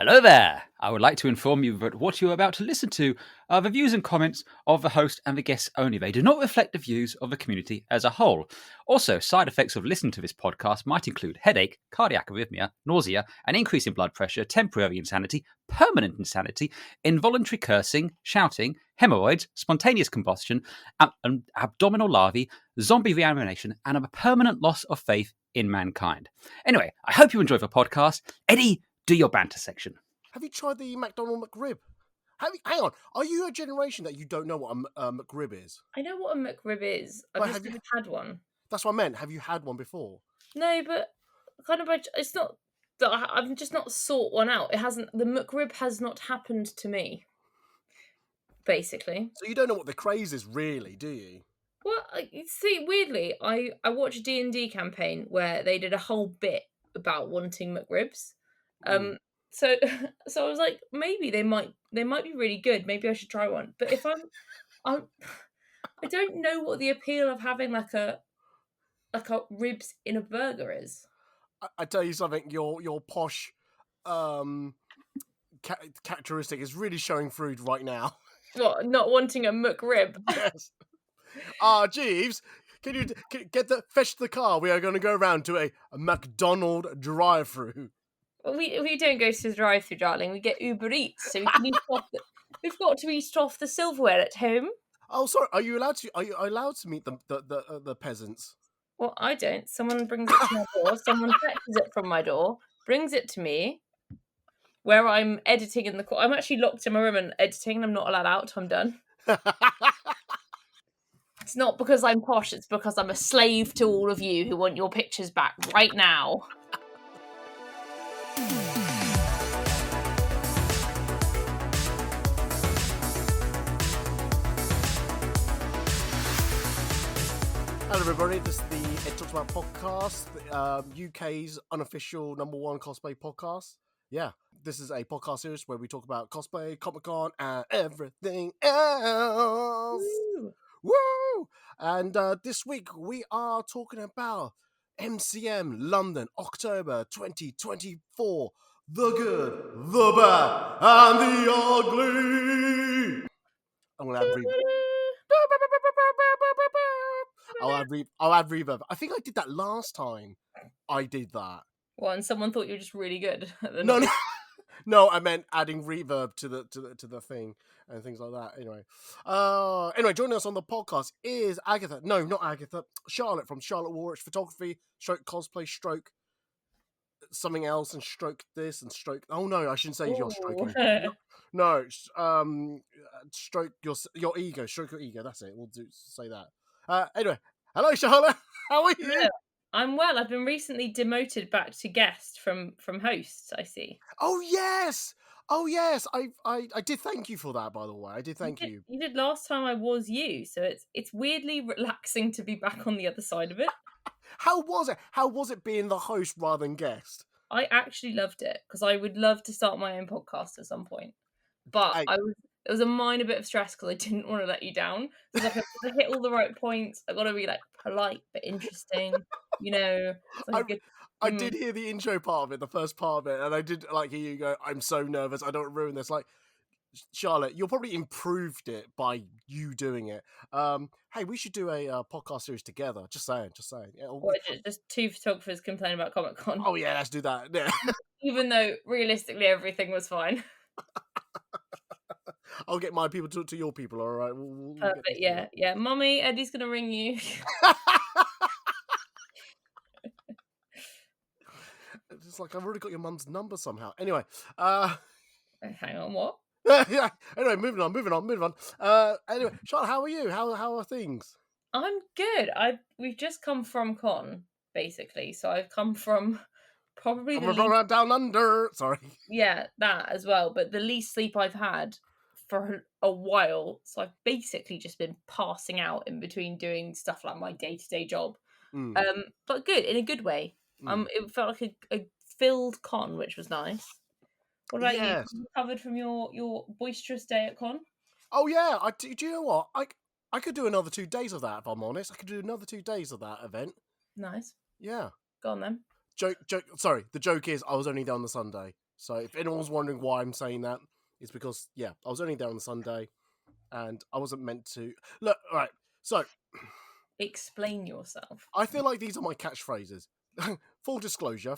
Hello there! I would like to inform you that what you are about to listen to are the views and comments of the host and the guests only. They do not reflect the views of the community as a whole. Also, side effects of listening to this podcast might include headache, cardiac arrhythmia, nausea, an increase in blood pressure, temporary insanity, permanent insanity, involuntary cursing, shouting, hemorrhoids, spontaneous combustion, abdominal larvae, zombie reanimation, and a permanent loss of faith in mankind. Anyway, I hope you enjoy the podcast. Eddie, do your banter section. Have you tried the McDonald McRib? Hang on, are you a generation that you don't know what a McRib is? I know what a McRib is. I've just never had one. That's what I meant. Have you had one before? No, but kind of. It's not that I've just not sought one out. It hasn't. The McRib has not happened to me. Basically. So you don't know what the craze is, really, do you? Well, see, weirdly, I watched a D&D campaign where they did a whole bit about wanting McRibs. So I was like, maybe they might be really good. Maybe I should try one. But if I don't know what the appeal of having like a ribs in a burger is. I tell you something, your posh characteristic is really showing through right now. What, not wanting a McRib? Yes. Jeeves, can you fetch the car? We are going to go around to a McDonald drive-through. We don't go to the drive-through, darling. We get Uber Eats, so we can eat off we've got to eat off the silverware at home. Oh, sorry. Are you allowed to meet the peasants? Well, I don't. Someone brings it to my door. Someone fetches it from my door, brings it to me, where I'm editing in the corner. I'm actually locked in my room and editing, and I'm not allowed out till I'm done. It's not because I'm posh. It's because I'm a slave to all of you who want your pictures back right now. Hello everybody, this is the Ed Talks About podcast, UK's unofficial #1 cosplay podcast. Yeah, this is a podcast series where we talk about cosplay, Comic-Con, and everything else. Woo! And this week we are talking about MCM London, October 2024. The good, the bad, and the ugly. I'm going to have I'll add reverb. I think I did that last time. I did that. Well, and someone thought you were just really good. No, I meant adding reverb to the thing and things like that. Anyway, joining us on the podcast is Agatha. No, not Agatha. Charlotte from Charlotte Warwick Photography, stroke cosplay, stroke something else, and stroke this and stroke. Oh no, I shouldn't say you're stroking. No, stroke your ego. Stroke your ego. That's it. We'll say that. Anyway, hello Charlotte. How are you? Yeah, I'm well. I've been recently demoted back to guest from host. I see. Oh yes. I did thank you for that, by the way. I did thank you. You did last time I was you, so it's weirdly relaxing to be back on the other side of it. How was it? How was it being the host rather than guest? I actually loved it because I would love to start my own podcast at some point. But it was a minor bit of stress because I didn't want to let you down. So I've got to hit all the right points. I've got to be like polite but interesting, I did hear the intro part of it, the first part of it, and I did hear you go, I'm so nervous, I don't ruin this. Like, Charlotte, you'll probably improved it by you doing it. Hey, we should do a podcast series together. Just saying. Just two photographers complain about Comic-Con. Oh yeah, let's do that. Yeah. Even though realistically everything was fine. I'll get my people to your people. All right. We'll perfect. Yeah. Mummy, Eddie's gonna ring you. It's like I've already got your mum's number somehow. Anyway. Hang on, what? Yeah. Anyway, moving on. Anyway, Charlotte, how are you? How are things? I'm good. We've just come from con, basically. So I've come from probably down under. Sorry. Yeah, that as well. But the least sleep I've had for a while. So I've basically just been passing out in between doing stuff like my day-to-day job. But good, in a good way. It felt like a filled con, which was nice. What about you? You recovered from your boisterous day at con? Oh yeah, do you know what? I could do another 2 days of that, if I'm honest. I could do another 2 days of that event. Nice. Yeah. Go on then. Joke. Sorry, the joke is I was only there on the Sunday. So if anyone's wondering why I'm saying that, it's because I was only there on Sunday, and I wasn't meant to. Look, all right. So Explain yourself. I feel like these are my catchphrases. Full disclosure.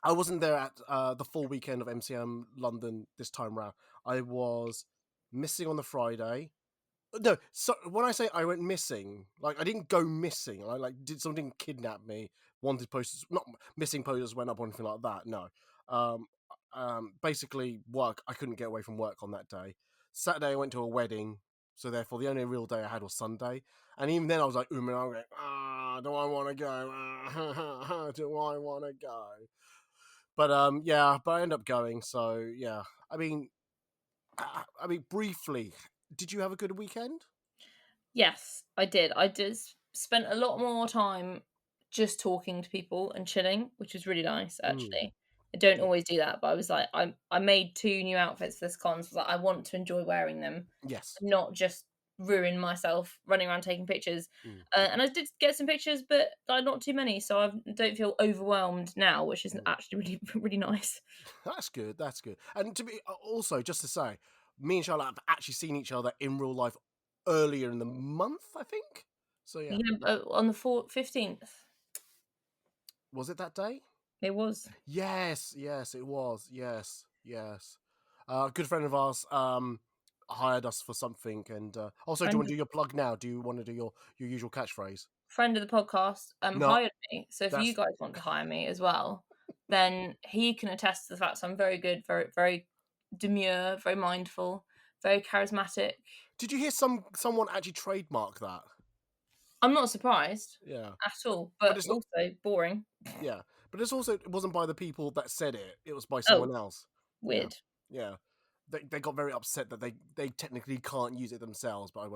I wasn't there at the full weekend of MCM London this time round. I was missing on the Friday. No, so when I say I went missing, like I didn't go missing. I did something kidnap me. Wanted posters, not missing posters went up or anything like that. No, um, basically work. I couldn't get away from work on that day. Saturday I went to a wedding, so therefore the only real day I had was Sunday. And even then I was like, I'm going, do I want to go? Do I want to go? But but I ended up going. So yeah, I mean, briefly, did you have a good weekend? Yes, I did. I just spent a lot more time just talking to people and chilling, which was really nice actually. I don't always do that, but I was like, I made 2 new outfits for this con. So I was like, I want to enjoy wearing them, Yes. not just ruin myself running around taking pictures. And I did get some pictures, but not too many, so I don't feel overwhelmed now, which is actually really, really nice. That's good. That's good. And to be also just to say, me and Charlotte have actually seen each other in real life earlier in the month, I think. So yeah, On the 15th, was it that day? it was. Yes, it was. Yes. A good friend of ours hired us for something, and also, do you want to do your plug now? Do you want to do your usual catchphrase? Friend of the podcast No, hired me, so if you guys want to hire me as well, then he can attest to the fact I'm very good, very, very demure, very mindful, very charismatic. Did you hear someone actually trademark that? I'm not surprised. Yeah. At all, but it's not, also boring. Yeah, but it wasn't by the people that said it. It was by someone else. Weird. Yeah. They got very upset that they technically can't use it themselves, but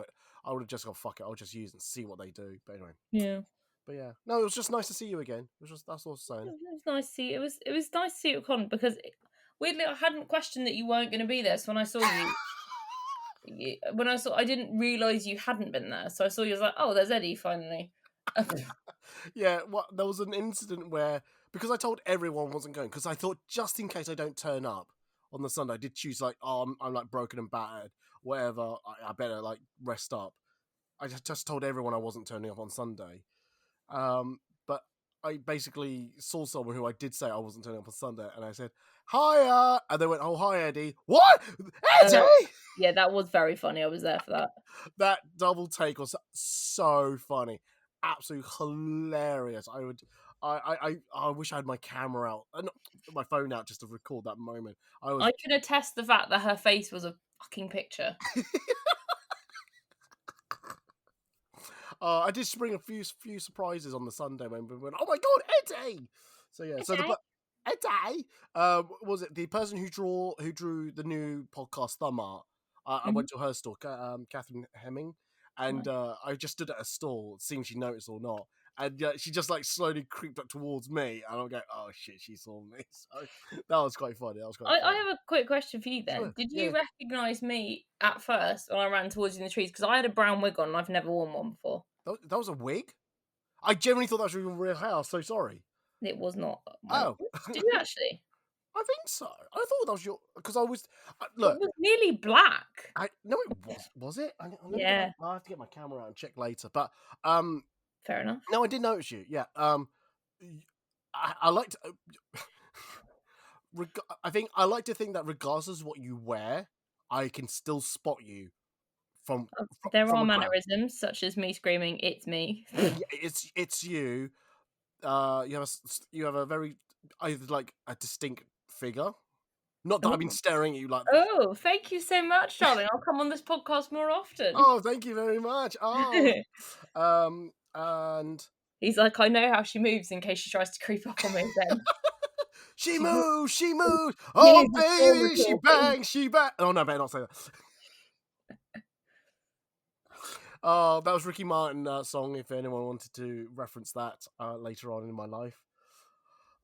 I would have just gone, fuck it, I'll just use it and see what they do. But anyway. Yeah. But yeah. No, it was just nice to see you again. That's all I'm saying. It was nice to see you. It was nice to see you at con because weirdly I hadn't questioned that you weren't going to be there. So when I saw you, I didn't realise you hadn't been there. So I saw you, I was like, oh, there's Eddie finally. Yeah, there was an incident where, because I told everyone I wasn't going, because I thought just in case I don't turn up on the Sunday, I did choose like, I'm like broken and battered, whatever, I better like rest up. I just told everyone I wasn't turning up on Sunday. But I basically saw someone who I did say I wasn't turning up on Sunday, and I said, hiya! And they went, oh, hi, Eddie. What? Eddie? Yeah, that was very funny. I was there for that. That double take was so funny. Absolutely hilarious. I wish I had my camera out, my phone out, just to record that moment. I can attest the fact that her face was a fucking picture. I did spring a few surprises on the Sunday when we went, oh my god, Eddie! So yeah, Eddie, was it the person who drew the new podcast thumb art? I went to her store, Catherine Hemming, and I just stood at a stall, seeing she noticed or not, and she just like slowly creeped up towards me, and I'm going, oh shit, she saw me. So that was quite funny. I have a quick question for you then. Sure. Did you recognise me at first when I ran towards you in the trees? Because I had a brown wig on and I've never worn one before. That was a wig? I genuinely thought that was your real hair. I'm so sorry. It was not. Oh. Did you actually? I think so. I thought that was your... Because I was... look. It was nearly black. No, it was. Was it? Yeah. I'll have to get my camera out and check later. But... Fair enough. No, I did notice you. Yeah. I like to... I think I like to think that regardless of what you wear, I can still spot you from there from are a mannerisms such as me screaming, "It's me." Yeah, it's you. You have a very either like a distinct figure. Not that I've been staring at you like. Oh, thank you so much, darling. I'll come on this podcast more often. Oh, thank you very much. Oh, and he's like, I know how she moves in case she tries to creep up on me then. She moves. Oh, baby, she bangs. Oh, no, better not say that. Oh, that was Ricky Martin song, if anyone wanted to reference that later on in my life.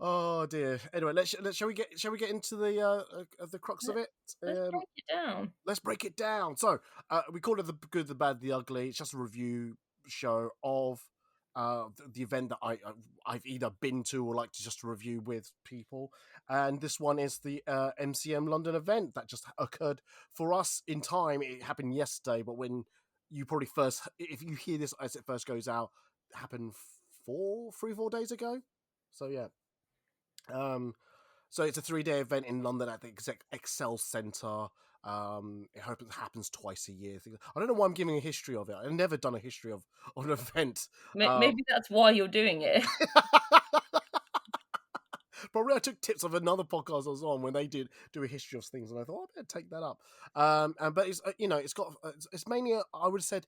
Oh, dear. Anyway, shall we get into the crux of it? Let's break it down. Let's break it down. So, we called it The Good, The Bad, The Ugly. It's just a review show of the event that I've either been to or like to just review with people. And this one is the MCM London event that just occurred for us in time. It happened yesterday, but when you probably first, if you hear this as it first goes out, it happened 4 days ago. So yeah. So it's a 3-day event in London at the Excel Centre. It happens twice a year. I don't know why I'm giving a history of it. I've never done a history of an event. Maybe that's why you're doing it. Probably I took tips of another podcast I was on when they did do a history of things, and I thought, I better take that up. But it's it's mainly I would have said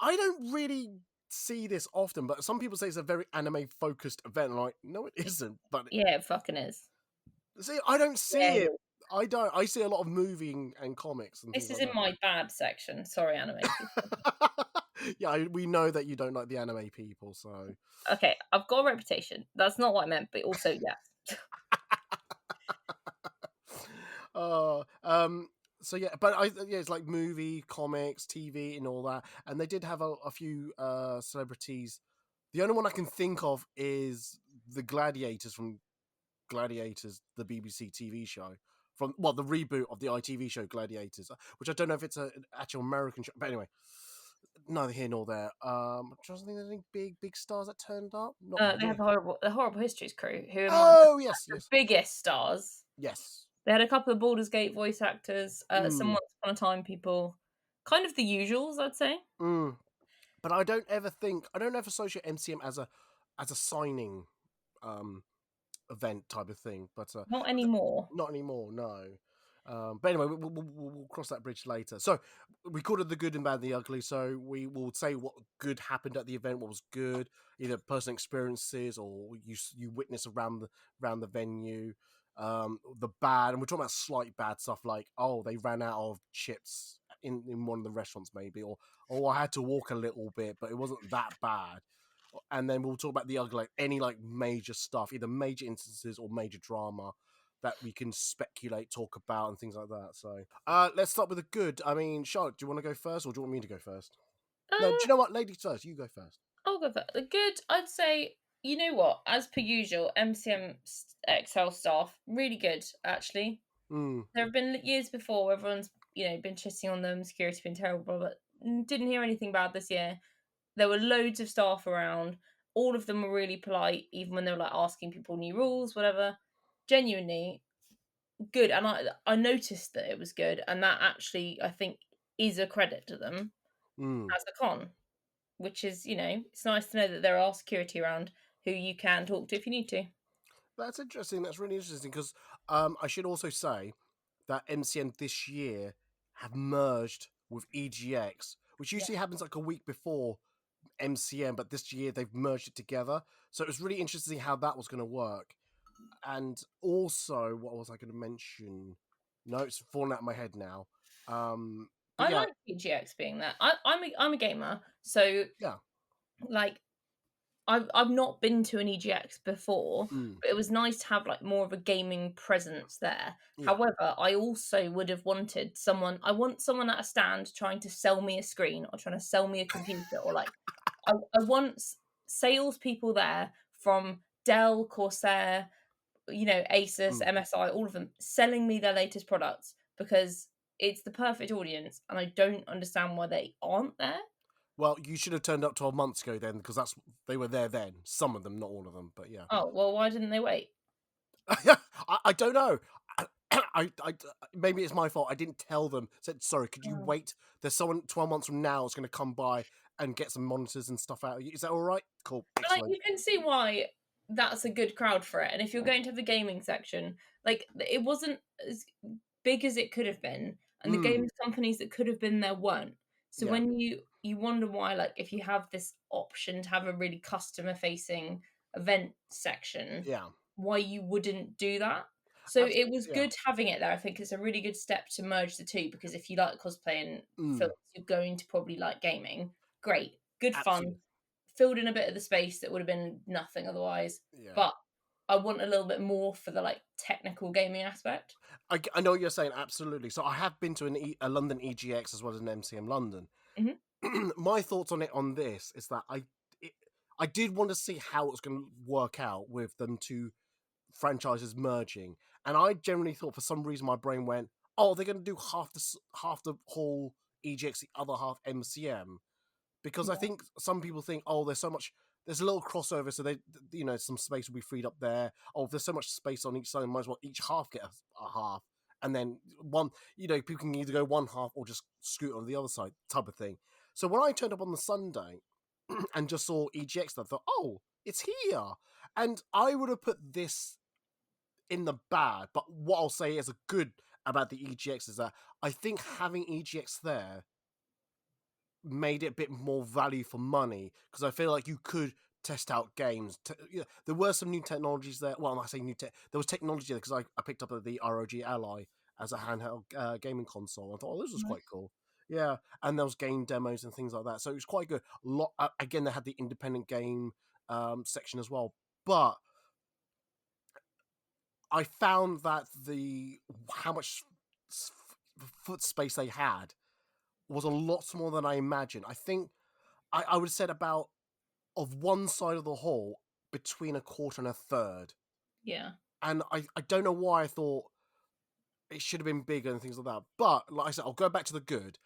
I don't really see this often, but some people say it's a very anime focused event. And I'm like, no, it isn't. But Yeah, it fucking is. see, I don't see Yeah, it. I don't. I see a lot of movie and comics. And this things is like in my bad section. Sorry, anime people. Yeah, we know that you don't like the anime people, so Okay, I've got a reputation. That's not what I meant, but also, yeah. uh, so yeah, but it's like movie, comics, TV, and all that. And they did have a few celebrities. The only one I can think of is the Gladiators from Gladiators, the BBC TV show. From the reboot of the ITV show Gladiators, which I don't know if it's an actual American show, but anyway, neither here nor there. I'm trying to think, there's any big stars that turned up. Not They have the horrible Histories crew, who are Oh yes, the yes, biggest stars. yes. They had a couple of Baldur's Gate voice actors, some Mm. Once Upon a Time people, kind of the usuals, I'd say. But I don't ever associate MCM as a signing event type of thing. But Not anymore. not anymore, no. But anyway, we'll cross that bridge later. So we called it the good and bad and the ugly. So we will say what good happened at the event, what was good, either personal experiences or you witness around the venue. The bad, and we're talking about slight bad stuff like, oh, they ran out of chips in one of the restaurants maybe, or I had to walk a little bit, but it wasn't that bad. And then we'll talk about the ugly, like any like major stuff, either major instances or major drama that we can speculate, talk about, and things like that. So let's start with the good. I mean, Charlotte, do you want to go first, or do you want me to go first? No, do you know what, ladies first? You go first. I'll go first. The good, I'd say, you know what? As per usual, MCM Excel staff really good. Actually, there have been years before where everyone's been shitting on them, security been terrible, but didn't hear anything bad this year. There were loads of staff around. All of them were really polite, even when they were like asking people new rules, whatever. Genuinely good, and I noticed that it was good, and that actually I think is a credit to them as a con, which is it's nice to know that there are security around who you can talk to if you need to. That's interesting. That's really interesting because I should also say that MCM this year have merged with EGX, which usually happens like a week before MCM, but this year they've merged it together. So it was really interesting to see how that was going to work. And also, what was I going to mention? No, it's fallen out of my head now. I like EGX being there. I'm a gamer, so yeah, like I've not been to an EGX before, but it was nice to have like more of a gaming presence there. Yeah. However, I also would have wanted someone. I want someone at a stand trying to sell me a screen or trying to sell me a computer, or like I want salespeople there from Dell, Corsair, Asus, MSI, all of them selling me their latest products, because it's the perfect audience, and I don't understand why they aren't there. Well, you should have turned up 12 months ago then, because they were there then. Some of them, not all of them, but yeah. Oh, well, why didn't they wait? I don't know. I maybe it's my fault. I didn't tell them. Said, sorry, could you wait? There's someone 12 months from now is going to come by and get some monitors and stuff out. Is that all right? Cool. Like, you can see why that's a good crowd for it. And if you're going to have a gaming section, like, it wasn't as big as it could have been, and the games companies that could have been there weren't. So when you wonder why, like, if you have this option to have a really customer facing event section, why you wouldn't do that. So it was good having it there. I think it's a really good step to merge the two, because if you like cosplay and films, you're going to probably like gaming. Great, good fun, filled in a bit of the space that would have been nothing otherwise. But I want a little bit more for the like technical gaming aspect. I know what you're saying, absolutely. So I have been to a London EGX as well as an MCM London. My thoughts on this is that I did want to see how it was going to work out with them two franchises merging, and I generally thought for some reason my brain went, "Oh, they're going to do half the whole EGX, the other half MCM," because I Yeah. think some people think, "Oh, there's a little crossover, so some space will be freed up there. Oh, if there's so much space on each side, might as well each half get a half, and then one, people can either go one half or just scoot on the other side, type of thing." So when I turned up on the Sunday and just saw EGX, I thought, "Oh, it's here," and I would have put this in the bad, but what I'll say is a good about the EGX is that I think having EGX there made it a bit more value for money, because I feel like you could test out games. There were some new technologies there. Well, I say new tech. There was technology there because I picked up the ROG Ally as a handheld gaming console. I thought, oh, this was quite Nice. cool. Yeah, and there was game demos and things like that, so it was quite good. Again, they had the independent game section as well, but I found that how much foot space they had was a lot more than I imagined. I think I would have said about, of one side of the hall, between a quarter and a third. Yeah. And I don't know why I thought it should have been bigger and things like that. But like I said, I'll go back to the good.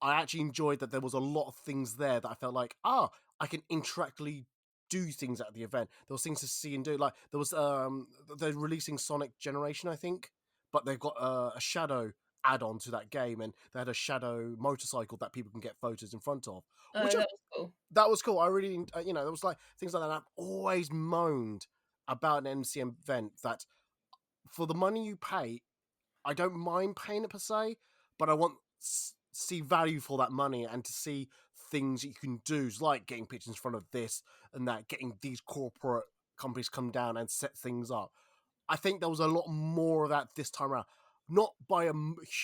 I actually enjoyed that there was a lot of things there that I felt like, I can interactively do things at the event. There was things to see and do. Like there was they're releasing Sonic Generation, I think, but they've got a shadow add-on to that game, and they had a shadow motorcycle that people can get photos in front of, Oh, which that was cool. that was cool. I really, there was like things like that. I've always moaned about an MCM event that for the money you pay, I don't mind paying it per se, but I want see value for that money and to see things you can do, like getting pictures in front of this and that, getting these corporate companies come down and set things up. I think there was a lot more of that this time around, not by a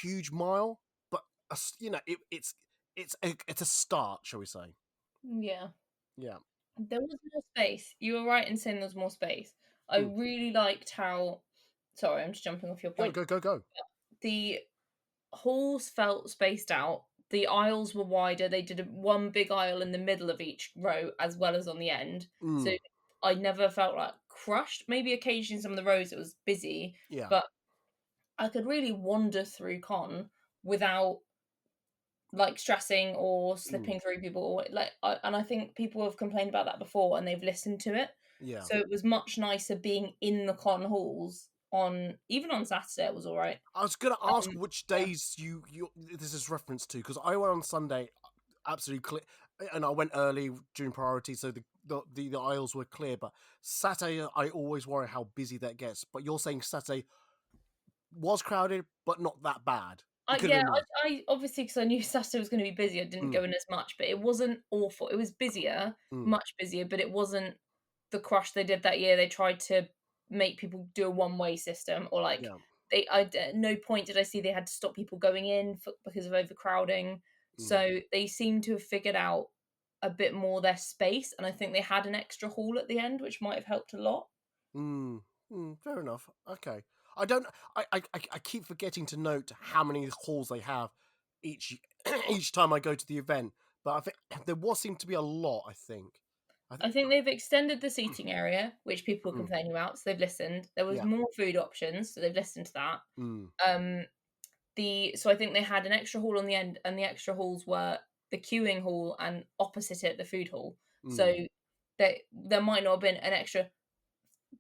huge mile, but it's a start, shall we say? Yeah. Yeah. There was more space. You were right in saying there was more space. I Mm. really liked how. Sorry, I'm just jumping off your Go, point. go, go, go. The halls felt spaced out. The aisles were wider. They did one big aisle in the middle of each row as well as on the end. So Mm. I never felt like crushed. Maybe occasionally some of the rows it was busy, Yeah. but I could really wander through con without like stressing or slipping through people, or and I think people have complained about that before and they've listened to it. Yeah. So it was much nicer being in the con halls on even on Saturday. It was all right. I was gonna ask which Yeah. days you this is reference to, because I went on Sunday absolutely clear, and I went early during priority, so the aisles were clear. But Saturday, I always worry how busy that gets. But you're saying Saturday was crowded, but not that bad. It could have Yeah, been worse. I obviously because I knew Saturday was going to be busy, I didn't Mm. go in as much, but it wasn't awful. It was busier, Mm. much busier, but it wasn't the crush they did that year. They tried to make people do a one-way system, or like Yeah. at no point did I see they had to stop people going in because of overcrowding. Mm. So they seem to have figured out a bit more their space, and I think they had an extra hall at the end, which might have helped a lot. Mm. Fair enough. Okay. I don't. I keep forgetting to note how many halls they have each each time I go to the event, but I think there seem to be a lot. I think. I I think. think they've extended the seating area, which people were Mm. complaining about, so they've listened. There was Yeah. more food options, so they've listened to that. Mm. Um, so I think they had an extra hall on the end, and the extra halls were the queuing hall and opposite it, the food hall. So Mm. there might not have been an extra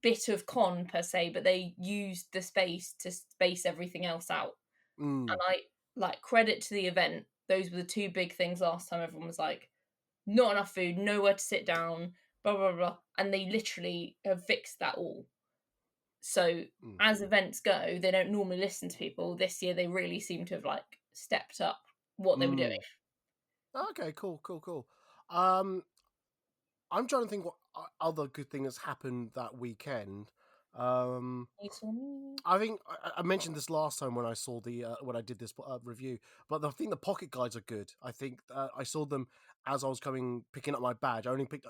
bit of con per se, but they used the space to space everything else out. And Mm. I like credit to the event. Those were the two big things last time. Everyone was like, not enough food, nowhere to sit down, blah blah blah, and they literally have fixed that all. So Mm. as events go, they don't normally listen to people. This year, they really seem to have like stepped up what they were doing. Mm. Okay, cool, cool, cool. Um, I'm trying to think what other good thing has happened that weekend. Um, You saw me. I think I mentioned this last time when I saw when I did this review, but I think the pocket guides are good. I think I saw them as I was picking up my badge. I only picked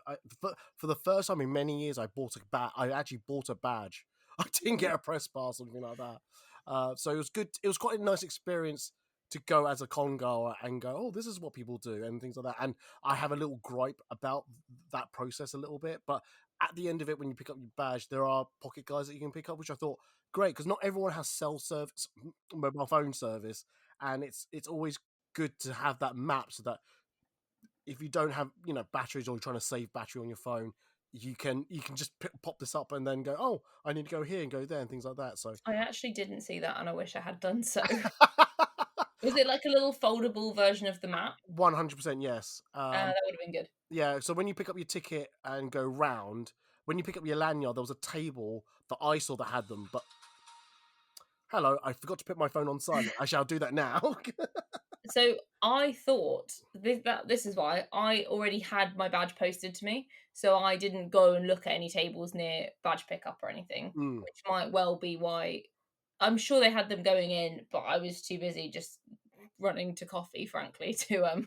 for the first time in many years. I bought a badge. I actually bought a badge. I didn't get a press pass or anything like that. So it was good. It was quite a nice experience to go as a con goer and go, oh, this is what people do and things like that. And I have a little gripe about that process a little bit, but at the end of it, when you pick up your badge, there are pocket guides that you can pick up, which I thought great, because not everyone has cell service, mobile phone service, and it's always good to have that map so that if you don't have batteries or you're trying to save battery on your phone, you can just pop this up and then go, oh, I need to go here and go there and things like that. So I actually didn't see that, and I wish I had done so. Was it like a little foldable version of the map? 100% yes. That would have been good. Yeah, so when you pick up your ticket and go round, when you pick up your lanyard, there was a table that I saw that had them, but hello, I forgot to put my phone on silent. I shall do that now. So I thought this is why I already had my badge posted to me, so I didn't go and look at any tables near badge pickup or anything, which might well be why. I'm sure they had them going in, but I was too busy just running to coffee, frankly, to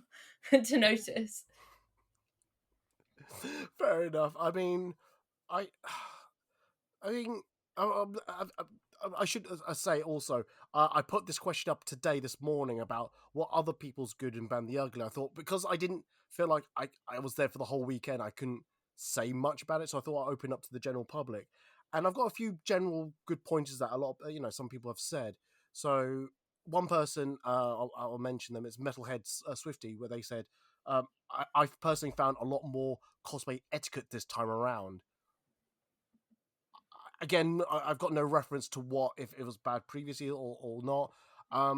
to notice. Fair enough. I mean, I mean, I should say also, I put this question up this morning about what other people's good and bad and the ugly. I thought because I didn't feel like I was there for the whole weekend, I couldn't say much about it, so I thought I'd open up to the general public. And I've got a few general good pointers that a lot of, some people have said. So one person, I'll mention them, it's Metalhead Swifty, where they said, I've personally found a lot more cosplay etiquette this time around. Again, I've got no reference to what if it was bad previously or not. I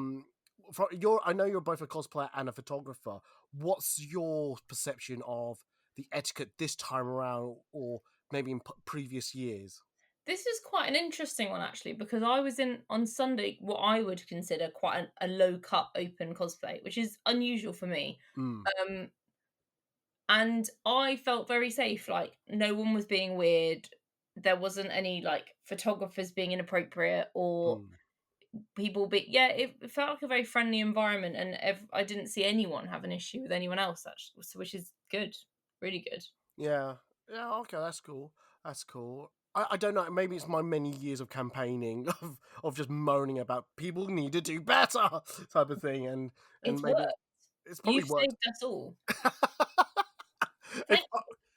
know you're both a cosplayer and a photographer. What's your perception of the etiquette this time around, or maybe in previous years? This is quite an interesting one, actually, because I was in on Sunday what I would consider quite a low cut open cosplay, which is unusual for me. And I felt very safe. Like no one was being weird. There wasn't any like photographers being inappropriate or people it felt like a very friendly environment, and I didn't see anyone have an issue with anyone else, actually, which is good, really good. Yeah, okay, that's cool. I don't know, maybe it's my many years of campaigning of just moaning about people need to do better type of thing, and It's maybe worked. it's probably You've worked. saved us all. If,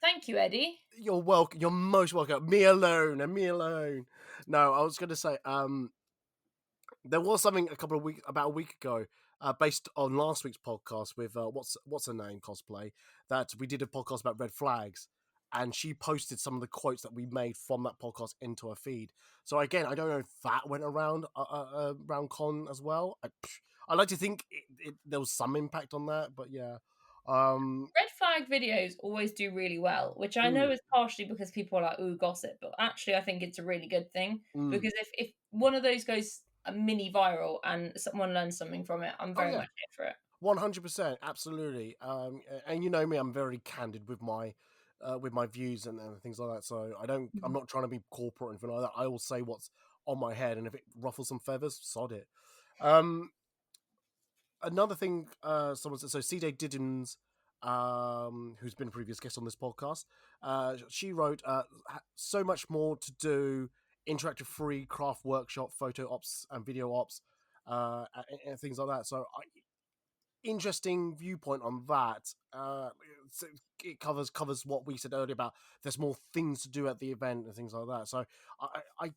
Thank you, Eddie. you're welcome. You're most welcome. Me alone. No, I was going to say, there was something about a week ago, based on last week's podcast with what's her name, Cosplay, that we did a podcast about red flags, and she posted some of the quotes that we made from that podcast into her feed. So again, I don't know if that went around con as well. I like to think there was some impact on that, but yeah. Red flag videos always do really well, which I know is partially because people are like, ooh, gossip, but actually I think it's a really good thing, because if one of those goes a mini viral and someone learns something from it, I'm very much here for it. 100%, absolutely. And you know me, I'm very candid with my views and things like that. So I'm not trying to be corporate or anything like that. I will say what's on my head, and if it ruffles some feathers, sod it. Another thing, someone said, so CJ Diddins, who's been a previous guest on this podcast, she wrote, so much more to do, interactive free craft workshop, photo ops and video ops, and things like that. So interesting viewpoint on that. So it covers what we said earlier about there's more things to do at the event and things like that. So I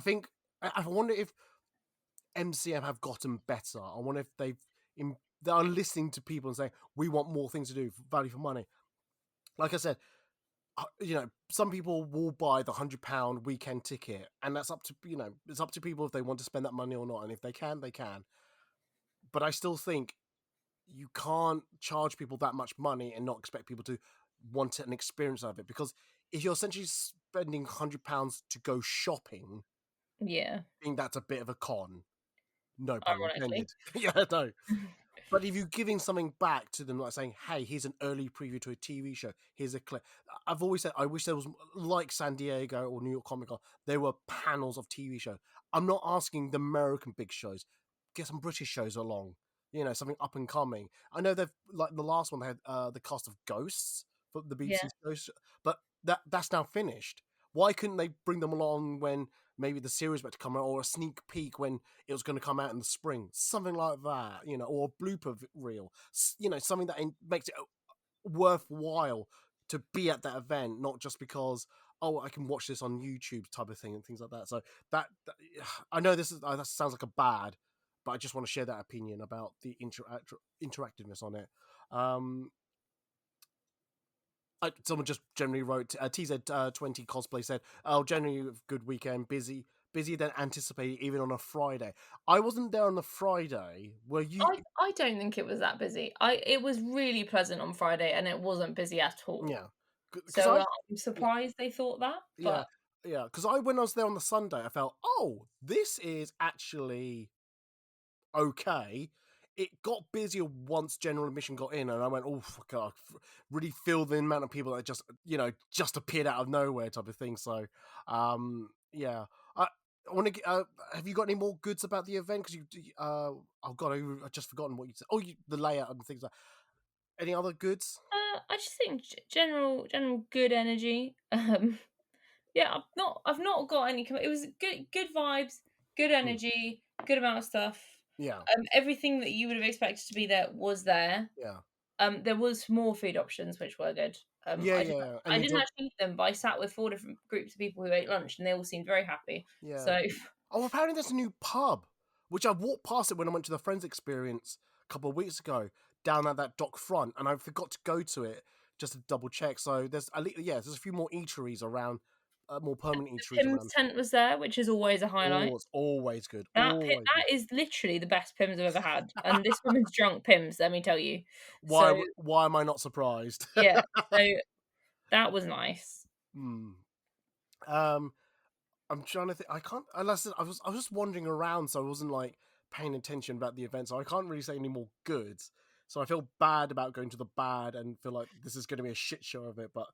think I wonder if MCM have gotten better. I wonder if they are listening to people and saying we want more things to do, value for money. Like I said, some people will buy the £100 weekend ticket, and that's up to it's up to people if they want to spend that money or not. And if they can, they can. But I still think you can't charge people that much money and not expect people to want an experience out of it, because if you're essentially spending £100 to go shopping, I think that's a bit of a con. No pun ironically intended. Yeah, no. But if you're giving something back to them, like saying, hey, here's an early preview to a TV show, here's a clip. I've always said, I wish there was, like San Diego or New York Comic Con, there were panels of TV shows. I'm not asking the American big shows. Get some British shows along. Something up and coming. I know they've, like the last one, they had the cast of Ghosts for the BBC shows, but that's now finished. Why couldn't they bring them along when maybe the series about to come out, or a sneak peek when it was going to come out in the spring, something like that, or a blooper reel, something that makes it worthwhile to be at that event, not just because I can watch this on YouTube type of thing and things like that. So that I know that sounds like a bad, but I just want to share that opinion about the interactiveness on it. Someone just generally wrote TZ20 Cosplay said, "Oh, generally a good weekend, busier than anticipated, even on a Friday." I wasn't there on the Friday. Were you? I don't think it was that busy. It was really pleasant on Friday, and it wasn't busy at all. Yeah, because So I I'm yeah surprised they thought that. yeah But yeah because when I was there on the Sunday, I felt, this is actually okay. It got busier once general admission got in, and I went, God, really feel the amount of people that just appeared out of nowhere type of thing. So, yeah. I want to. Have you got any more goods about the event? Because oh God, I just forgotten what you said. The layout and things like. Any other goods? I just think general good energy. Yeah, I've not got any. It was good vibes, good Hmm. energy, good amount of stuff. Yeah, Everything that you would have expected to be there was there. yeah, There was more food options which were good. yeah, yeah. And I you didn't enjoyed. actually eat them, but I sat with 4 different groups of people who ate lunch, and they all seemed very happy. Yeah. So Oh, apparently there's a new pub, which I walked past it when I went to the Friends Experience a couple of weeks ago down at that dock front, and I forgot to go to it just to double check. So there's there's a few more eateries around, more permanent eateries Pim's around. tent was there, which is always a highlight. Oh, it's always good. That Always good. is literally the best Pims I've ever had, and this woman's drunk Pims, let me tell you. Why? So Why am I not surprised? yeah, so that was nice. Hmm. Um, I'm trying to think. I can't. Unless I was just wandering around, so I wasn't like paying attention about the event. So I can't really say any more goods. So I feel bad about going to the bad and feel like this is going to be a shit show of it. But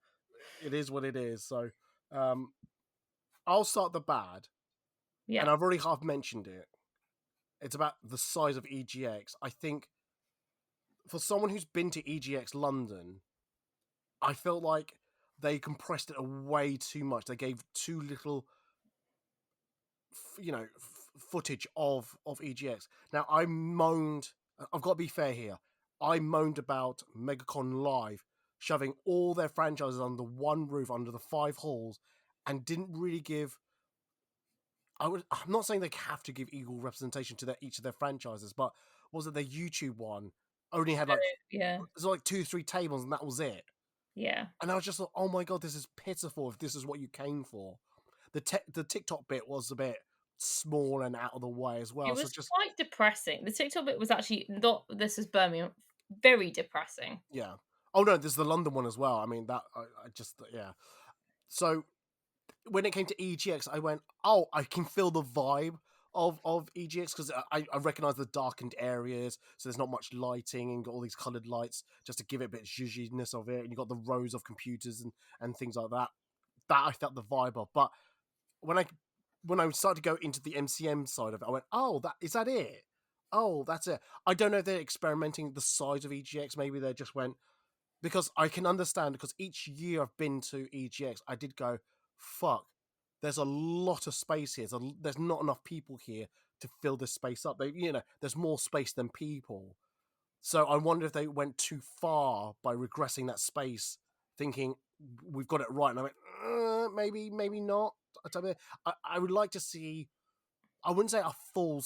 it is what it is. So um, I'll start the bad, Yeah. and I've already half mentioned it. It's about the size of EGX. I think for someone who's been to EGX London, I felt like they compressed it way too much. They gave too little footage of EGX. Now I moaned. I've got to be fair here. I moaned about MegaCon Live shoving all their franchises under one roof, under the 5 halls, and didn't really give. I'm not saying they have to give equal representation to each of their franchises, but was it their YouTube one? Only had Yeah. there's like 2-3 tables, and that was it. Yeah. And I was just like, oh my God, this is pitiful if this is what you came for. The TikTok bit was a bit small and out of the way as well. It So was just quite depressing. The TikTok bit was actually not, this is Birmingham, very depressing. yeah. Oh no, there's the London one as well. I mean that I just yeah. So when it came to EGX, I went, oh, I can feel the vibe of EGX because I recognize the darkened areas, so there's not much lighting and got all these colored lights just to give it a bit of zhuzhiness of it, and you got the rows of computers and things like that. That I felt the vibe of, but when I started to go into the MCM side of it, I went, oh, that is that it? Oh, that's it. I don't know if they're experimenting the size of EGX. Maybe they just went, because I can understand, because each year I've been to EGX, I did go, fuck, there's a lot of space here. There's not enough people here to fill this space up. There's more space than people. So I wonder if they went too far by regressing that space, thinking we've got it right. And I went, maybe not. I would like to see. I wouldn't say a full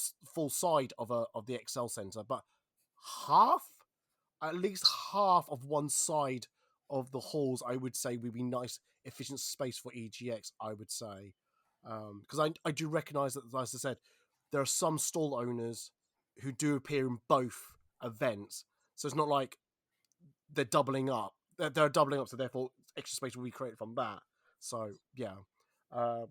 side of the Excel Center, but half, at least half of one side of the halls, I would say would be nice, efficient space for EGX. I would say, because I do recognize that, as I said, there are some stall owners who do appear in both events, so it's not like they're doubling up. They're doubling up, so therefore extra space will be created from that. So yeah. Um,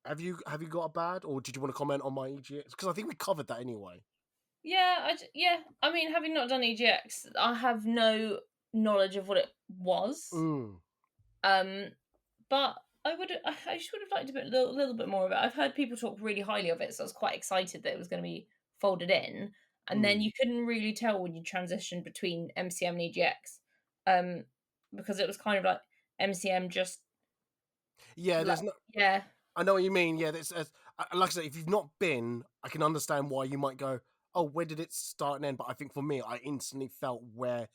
have you got a bad, or did you want to comment on my EGX? Because I think we covered that anyway. Yeah, I mean, having not done EGX, I have no knowledge of what it was. Mm. But I just would have liked a little bit more of it. I've heard people talk really highly of it, so I was quite excited that it was going to be folded in. And then you couldn't really tell when you transitioned between MCM and EGX, because it was kind of like MCM just Yeah, like, there's no. yeah. I know what you mean. Yeah, like I said, if you've not been, I can understand why you might go, "Oh, where did it start and end?" But I think for me, I instantly felt where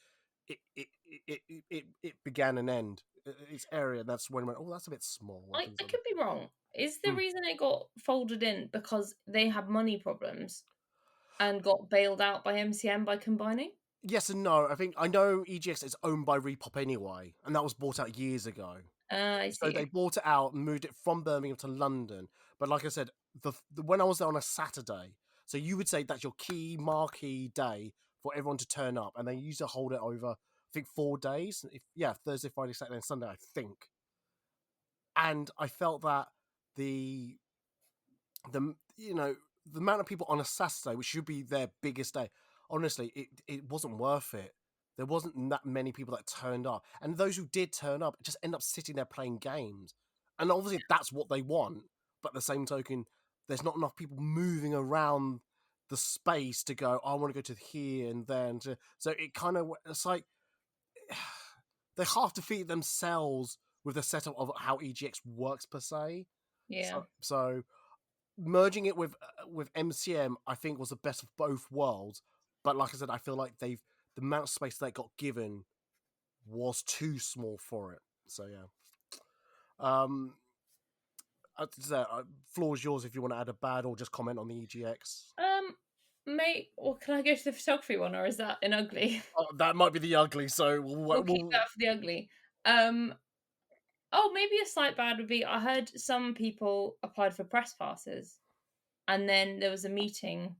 it began and end. Its area. That's when I went, "Oh, that's a bit small." I think I something. could be wrong. Is the Mm. reason it got folded in because they had money problems and got bailed out by MCM by combining? Yes and no. I know EGX is owned by Repop anyway, and that was bought out years ago. I So they see. bought it out and moved it from Birmingham to London. But like I said, when I was there on a Saturday, so you would say that's your key marquee day for everyone to turn up, and they used to hold it over, I think, 4 days. Thursday, Friday, Saturday, and Sunday, I think. And I felt that the the amount of people on a Saturday, which should be their biggest day, honestly, it wasn't worth it. There wasn't that many people that turned up, and those who did turn up just end up sitting there playing games. And obviously, that's what they want. But at the same token, there's not enough people moving around the space to go, "Oh, I want to go to here and then." So it's like they half defeat themselves with the setup of how EGX works per se. Yeah. So merging it with MCM, I think was the best of both worlds. But like I said, I feel like the amount of space they got given was too small for it. So yeah. Floor is yours if you want to add a bad or just comment on the EGX. Mate, well, can I go to the photography one, or is that an ugly? Oh, that might be the ugly. So We'll keep that for the ugly. Um, oh, maybe a slight bad would be I heard some people applied for press passes, and then there was a meeting.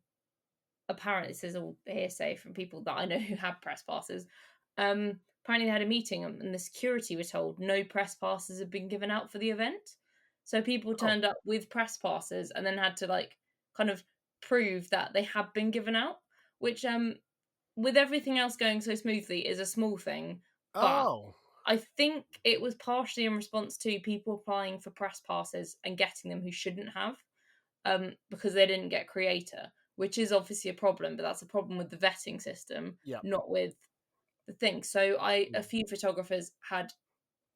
Apparently, this is all hearsay from people that I know who have press passes. Apparently, they had a meeting, and the security were told no press passes had been given out for the event. So people oh, turned up with press passes and then had to kind of prove that they had been given out, which with everything else going so smoothly is a small thing, but oh, I think it was partially in response to people applying for press passes and getting them who shouldn't have, because they didn't get creator, which is obviously a problem, but that's a problem with the vetting system, yeah. not with the thing. So a Mm, few photographers had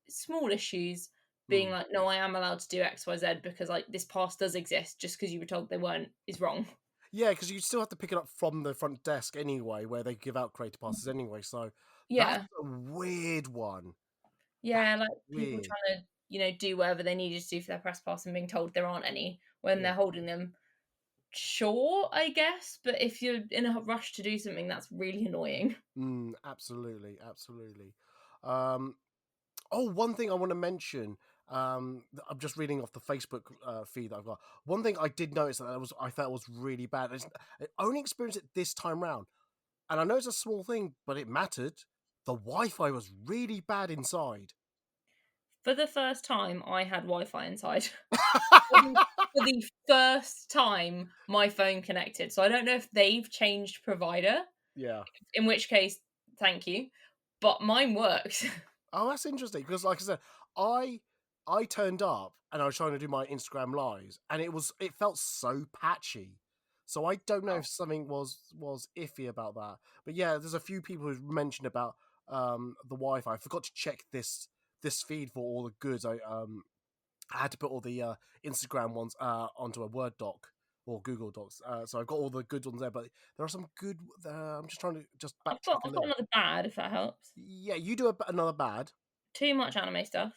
small issues being mm. like, no, I am allowed to do XYZ because this pass does exist. Just because you were told they weren't is wrong. Yeah, because you still have to pick it up from the front desk anyway, where they give out creator passes anyway. So that's Yeah, a weird one. yeah, like people Weird. trying to do whatever they needed to do for their press pass and being told there aren't any when Yeah. they're holding them. Sure, I guess, but if you're in a rush to do something, that's really annoying. Absolutely, absolutely. Um, one thing I want to mention. I'm just reading off the Facebook feed that I've got. One thing I did notice that I felt was really bad. I only experienced it this time round, and I know it's a small thing, but it mattered. The Wi-Fi was really bad inside. For the first time, I had Wi-Fi inside. For the first time, my phone connected. So I don't know if they've changed provider, Yeah. in which case, thank you. But mine works. Oh, that's interesting because, like I said, I I turned up and I was trying to do my Instagram lives, and it felt so patchy. So I don't know Oh, if something was iffy about that. But yeah, there's a few people who've mentioned about the Wi-Fi. I forgot to check this feed for all the goods. I had to put all the Instagram ones onto a Word doc or Google Docs. So I've got all the good ones there, but there are some good. I'm just trying to just backtrack a I've got little. another bad, if that helps. Yeah, you do another bad. Too much anime stuff.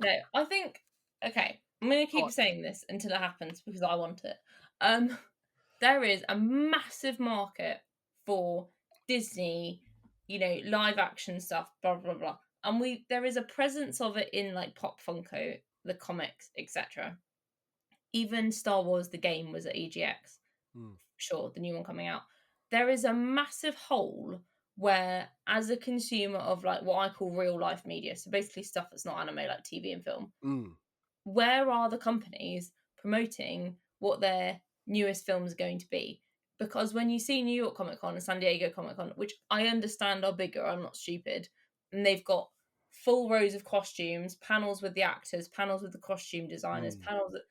No, I think okay. I'm gonna Go keep on. saying this until it happens because I want it. There is a massive market for Disney, live action stuff, blah blah blah. And there is a presence of it in like Pop Funko, the comics, etc. Even Star Wars the game was at EGX. Hmm. Sure, the new one coming out. There is a massive hole where, as a consumer of like what I call real life media, so basically stuff that's not anime like TV and film, Mm. where are the companies promoting what their newest films are going to be? Because when you see New York Comic Con and San Diego Comic Con, which I understand are bigger, I'm not stupid, and they've got full rows of costumes, panels with the actors, panels with the costume designers, Mm. panels that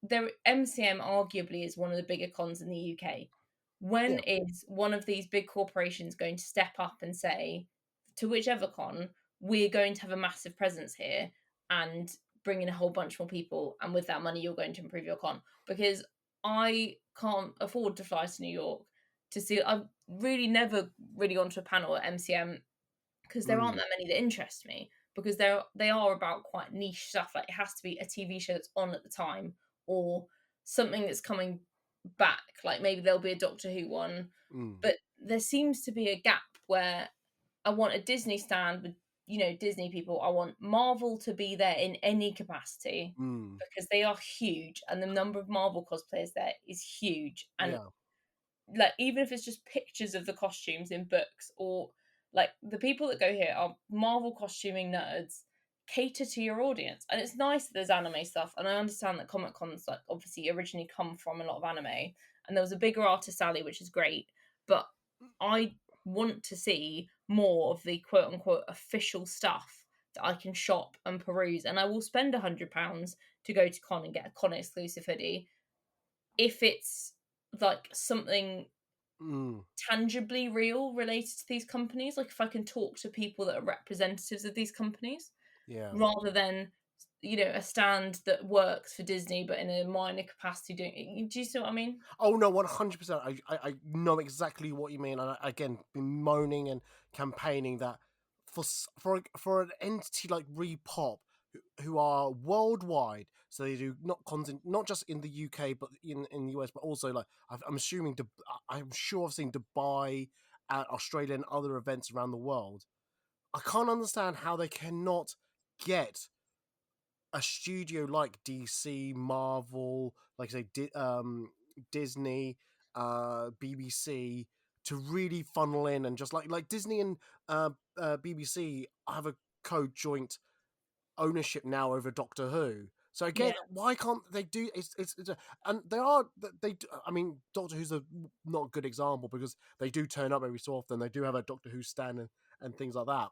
their MCM arguably is one of the bigger cons in the UK. Yeah. When is one of these big corporations going to step up and say to whichever con, we're going to have a massive presence here and bring in a whole bunch more people, and with that money you're going to improve your con. Because I can't afford to fly to New York to see. I've really never really gone to a panel at MCM because there aren't that many that interest me, because they are about quite niche stuff. Like, it has to be a TV show that's on at the time, or something that's coming back. Like, maybe there'll be a Doctor Who one, but there seems to be a gap where I want a Disney stand with, Disney people. I want Marvel to be there in any capacity because they are huge, and the number of Marvel cosplayers there is huge. And like, even if it's just pictures of the costumes in books, or like, the people that go here are Marvel costuming nerds, cater to your audience. And it's nice that there's anime stuff, and I understand that Comic Con's like obviously originally come from a lot of anime, and there was a bigger artist alley, which is great, but I want to see more of the quote unquote official stuff that I can shop and peruse. And I will spend £100 to go to con and get a con exclusive hoodie if it's like something tangibly real related to these companies. Like, if I can talk to people that are representatives of these companies, rather than a stand that works for Disney but in a minor capacity doing. Do you see what I mean? Oh no, 100%. I know exactly what you mean, and I, again, been moaning and campaigning that for an entity like Repop, who are worldwide, so they do not just in the UK but in the US, but also, like, I'm assuming I'm sure I've seen Dubai, Australia, and other events around the world. I can't understand how they cannot get a studio like DC, Marvel, like I say, Disney, BBC, to really funnel in, and just like Disney and BBC have a co-joint ownership now over Doctor Who. So again, why can't they do? And I mean, Doctor Who's not a good example, because they do turn up every so often. They do have a Doctor Who stand and things like that.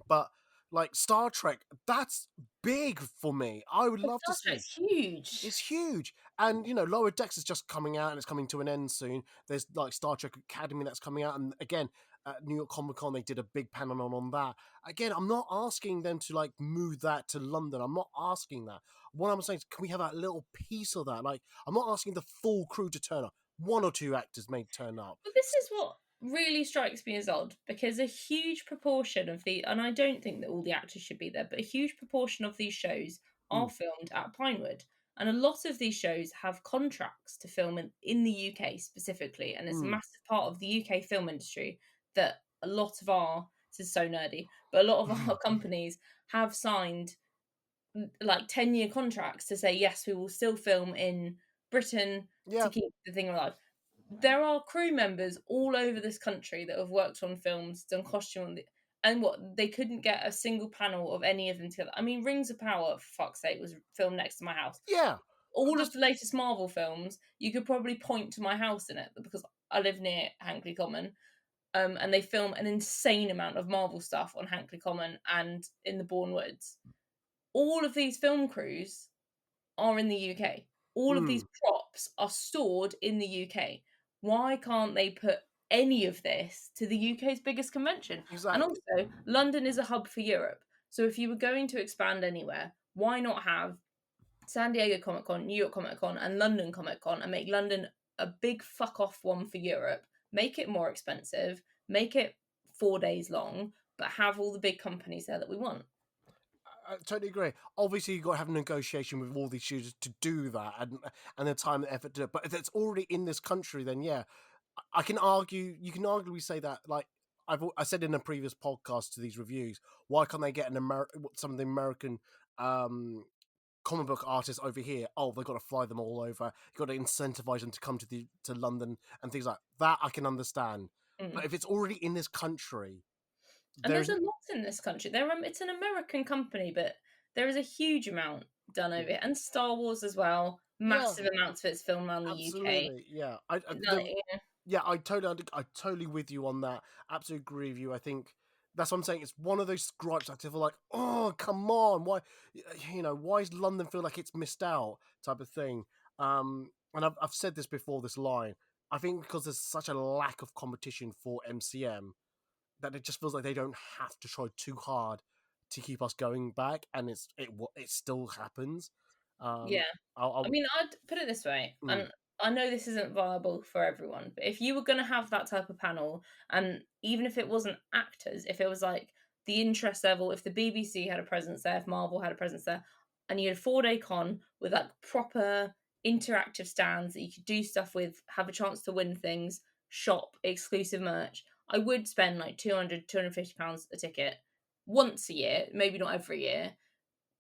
But like Star Trek, that's big for me. I would love to see. It's huge. It's huge. And Lower Decks is just coming out, and it's coming to an end soon. There's like Star Trek Academy that's coming out, and again, at New York Comic Con they did a big panel on that. Again, I'm not asking them to like move that to London. I'm not asking that. What I'm saying is, can we have a little piece of that? Like, I'm not asking the full crew to turn up. One or two actors may turn up. But this is what really strikes me as odd, because a huge proportion of and I don't think that all the actors should be there, but a huge proportion of these shows are filmed at Pinewood. And a lot of these shows have contracts to film in the UK specifically. And it's a massive part of the UK film industry that a lot of this is so nerdy, but a lot of our companies have signed like 10-year contracts to say, yes, we will still film in Britain to keep the thing alive. There are crew members all over this country that have worked on films, done costume and they couldn't get a single panel of any of them together. I mean, Rings of Power, for fuck's sake, was filmed next to my house. Yeah. All of the latest Marvel films, you could probably point to my house in it, because I live near Hankley Common. And they film an insane amount of Marvel stuff on Hankley Common and in the Bourne Woods. All of these film crews are in the UK. All of these props are stored in the UK. Why can't they put any of this to the UK's biggest convention? Exactly. And also, London is a hub for Europe. So if you were going to expand anywhere, why not have San Diego Comic Con, New York Comic Con, and London Comic Con, and make London a big fuck off one for Europe? Make it more expensive, make it 4 days long, but have all the big companies there that we want. I totally agree. Obviously, you've got to have a negotiation with all these studios to do that, and the time and effort to do it. But if it's already in this country, then yeah, I can argue. You can arguably say that, like I said in a previous podcast to these reviews, why can't they get some of the American comic book artists over here? Oh, they've got to fly them all over. You've got to incentivize them to come to London and things like that. I can understand. But if it's already in this country. And there's a lot in this country. It's an American company, but there is a huge amount done over it, and Star Wars as well. Massive amounts of it's filmed around the UK. Yeah, I totally with you on that. Absolutely agree with you. I think that's what I'm saying. It's one of those gripes I feel like, oh, come on, why does London feel like it's missed out, type of thing. And I've said this before. This line, I think, because there's such a lack of competition for MCM, that it just feels like they don't have to try too hard to keep us going back, and it still happens. Yeah. I'll, I mean, I'd put it this way, Mm. and I know this isn't viable for everyone, but if you were going to have that type of panel, and even if it wasn't actors, if it was like the interest level, if the BBC had a presence there, if Marvel had a presence there, and you had a 4-day con with like proper interactive stands that you could do stuff with, have a chance to win things, shop exclusive merch, I would spend like £250 a ticket once a year, maybe not every year,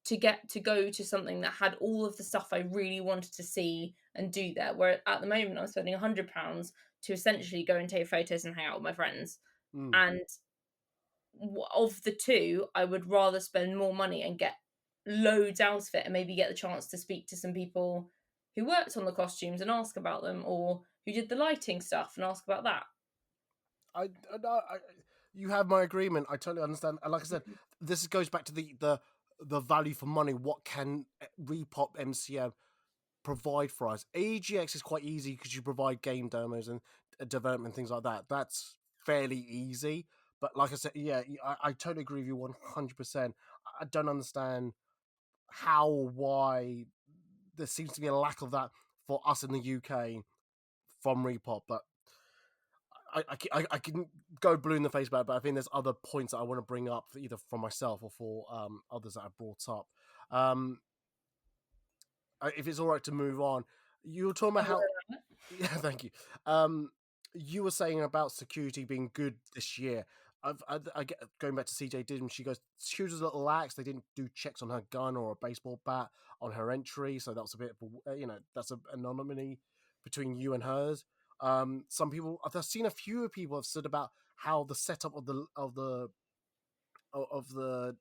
to get to go to something that had all of the stuff I really wanted to see and do there. Where at the moment I'm spending £100 to essentially go and take photos and hang out with my friends. Mm. And of the two, I would rather spend more money and get loads out of it, and maybe get the chance to speak to some people who worked on the costumes and ask about them, or who did the lighting stuff and ask about that. You have my agreement. I totally understand. And like I said, this goes back to the value for money. What can Repop MCM provide for us? EGX is quite easy because you provide game demos and development, things like that. That's fairly easy. But like I said, yeah, I totally agree with you 100%. I don't understand how or why there seems to be a lack of that for us in the UK from Repop. But I can go blue in the face about it, but I think there's other points that I want to bring up, either from myself or for others that I've brought up. If it's all right to move on, you were talking about how. Yeah, thank you. You were saying about security being good this year. I get going back to CJ Didham. She goes, she was a little lax. They didn't do checks on her gun or a baseball bat on her entry, so that was a bit of that's an anomaly between you and hers. Some people, I've seen a few people have said about how the setup of the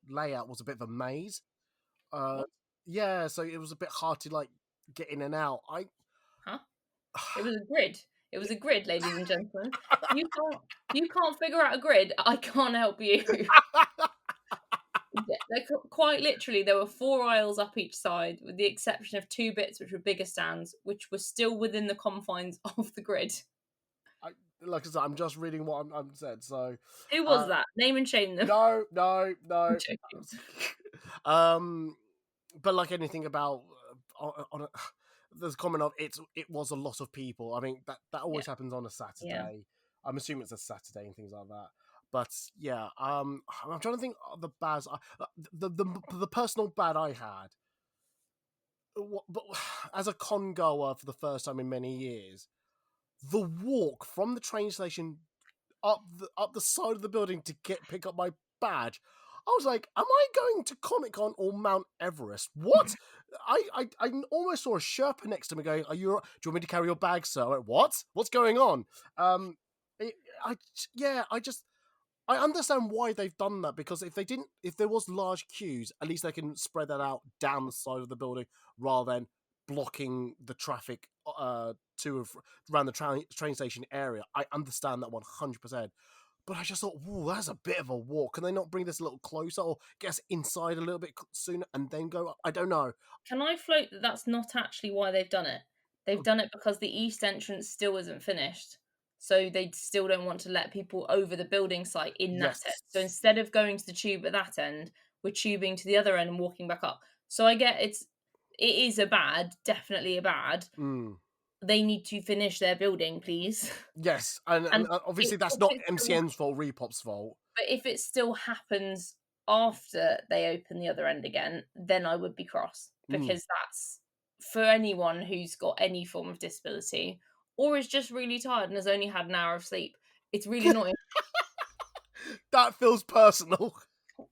layout was a bit of a maze. Yeah, so it was a bit hard to like get in and out. Huh? It was a grid. It was a grid, ladies and gentlemen. You can't figure out a grid. I can't help you. Quite literally, there were 4 aisles up each side, with the exception of 2 bits which were bigger stands, which were still within the confines of the grid. Like I said, I'm just reading what I'm said. So who was that? Name and shame them. No. But like anything about there's a comment of it was a lot of people. I mean that always happens on a Saturday. Yeah. I'm assuming it's a Saturday and things like that. But yeah, I'm trying to think of the bads. The personal bad I had. But as a con goer for the first time in many years, the walk from the train station up the side of the building to pick up my badge, I was like, am I going to Comic-Con or Mount Everest? What? I almost saw a Sherpa next to me going, do you want me to carry your bag, sir? I went, what? What's going on? I understand why they've done that, because if there was large queues, at least they can spread that out down the side of the building rather than blocking the traffic around the train station area. I understand that 100%. But I just thought, whoa, that's a bit of a walk. Can they not bring this a little closer or get us inside a little bit sooner and then go up? I don't know. Can I float that that's not actually why they've done it? They've done it because the east entrance still isn't finished. So they still don't want to let people over the building site in that end. So instead of going to the tube at that end, we're tubing to the other end and walking back up. So I get it is definitely a bad. They need to finish their building, please. Yes, and obviously that's not MCM's fault, Repop's fault. But if it still happens after they open the other end again, then I would be cross, because that's for anyone who's got any form of disability or is just really tired and has only had an hour of sleep. It's really annoying. That feels personal.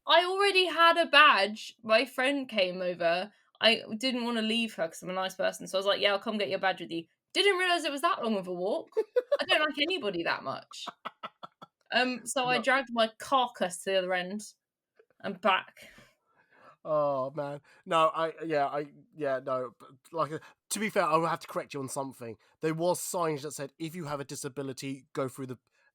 I already had a badge. My friend came over. I didn't want to leave her because I'm a nice person. So I was like, yeah, I'll come get your badge with you. Didn't realise it was that long of a walk. I don't like anybody that much. So I dragged my carcass to the other end and back. Oh man, no, no. Like, to be fair, I will have to correct you on something. There was signs that said if you have a disability, go through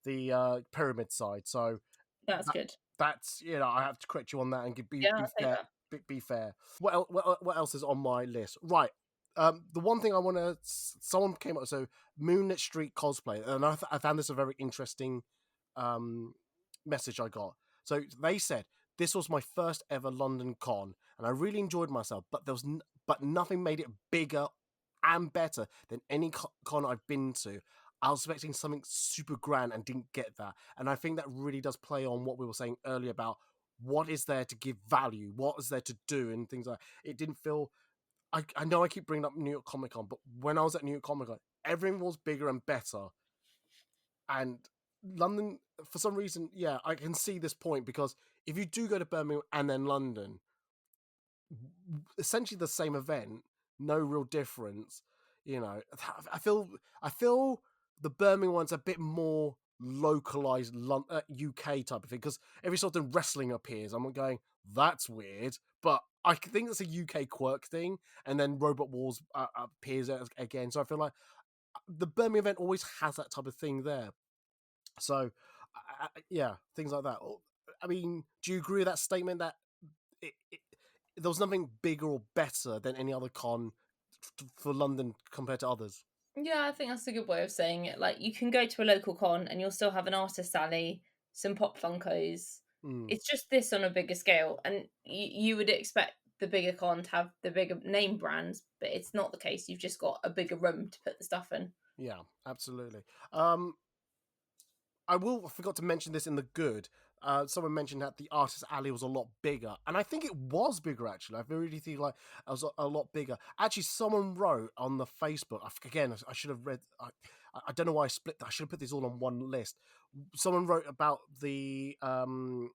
the pyramid side. So that's good. That's I have to correct you on that and be fair. Be fair. What else is on my list? Right. The one thing I want to, someone came up, so Moonlit Street Cosplay, and I found this a very interesting message I got. So they said this was my first ever London con, and I really enjoyed myself. But but nothing made it bigger and better than any con I've been to. I was expecting something super grand and didn't get that. And I think that really does play on what we were saying earlier about what is there to give value, what is there to do, and things like that. It didn't feel. I know I keep bringing up New York Comic Con, but when I was at New York Comic Con, everything was bigger and better. And London, for some reason, yeah, I can see this point, because if you do go to Birmingham and then London, essentially the same event, no real difference. You know, I feel the Birmingham one's a bit more localized UK type of thing, because every sort of wrestling appears. I'm going, that's weird, but I think it's a UK quirk thing, and then Robot Wars appears again. So I feel like the Birmingham event always has that type of thing there. So, yeah, things like that. I mean, do you agree with that statement that there was nothing bigger or better than any other con for London compared to others? Yeah, I think that's a good way of saying it. Like, you can go to a local con and you'll still have an artist alley, some pop Funkos. It's just this on a bigger scale, and you would expect the bigger con to have the bigger name brands, but it's not the case. You've just got a bigger room to put the stuff in. Yeah, absolutely. I forgot to mention this in the good. Someone mentioned that the artist alley was a lot bigger, and I think it was bigger actually. I really think like it was a lot bigger. Actually, someone wrote on the Facebook. Again, I should have read. I don't know why I split. I should have put these all on one list. Someone wrote about the on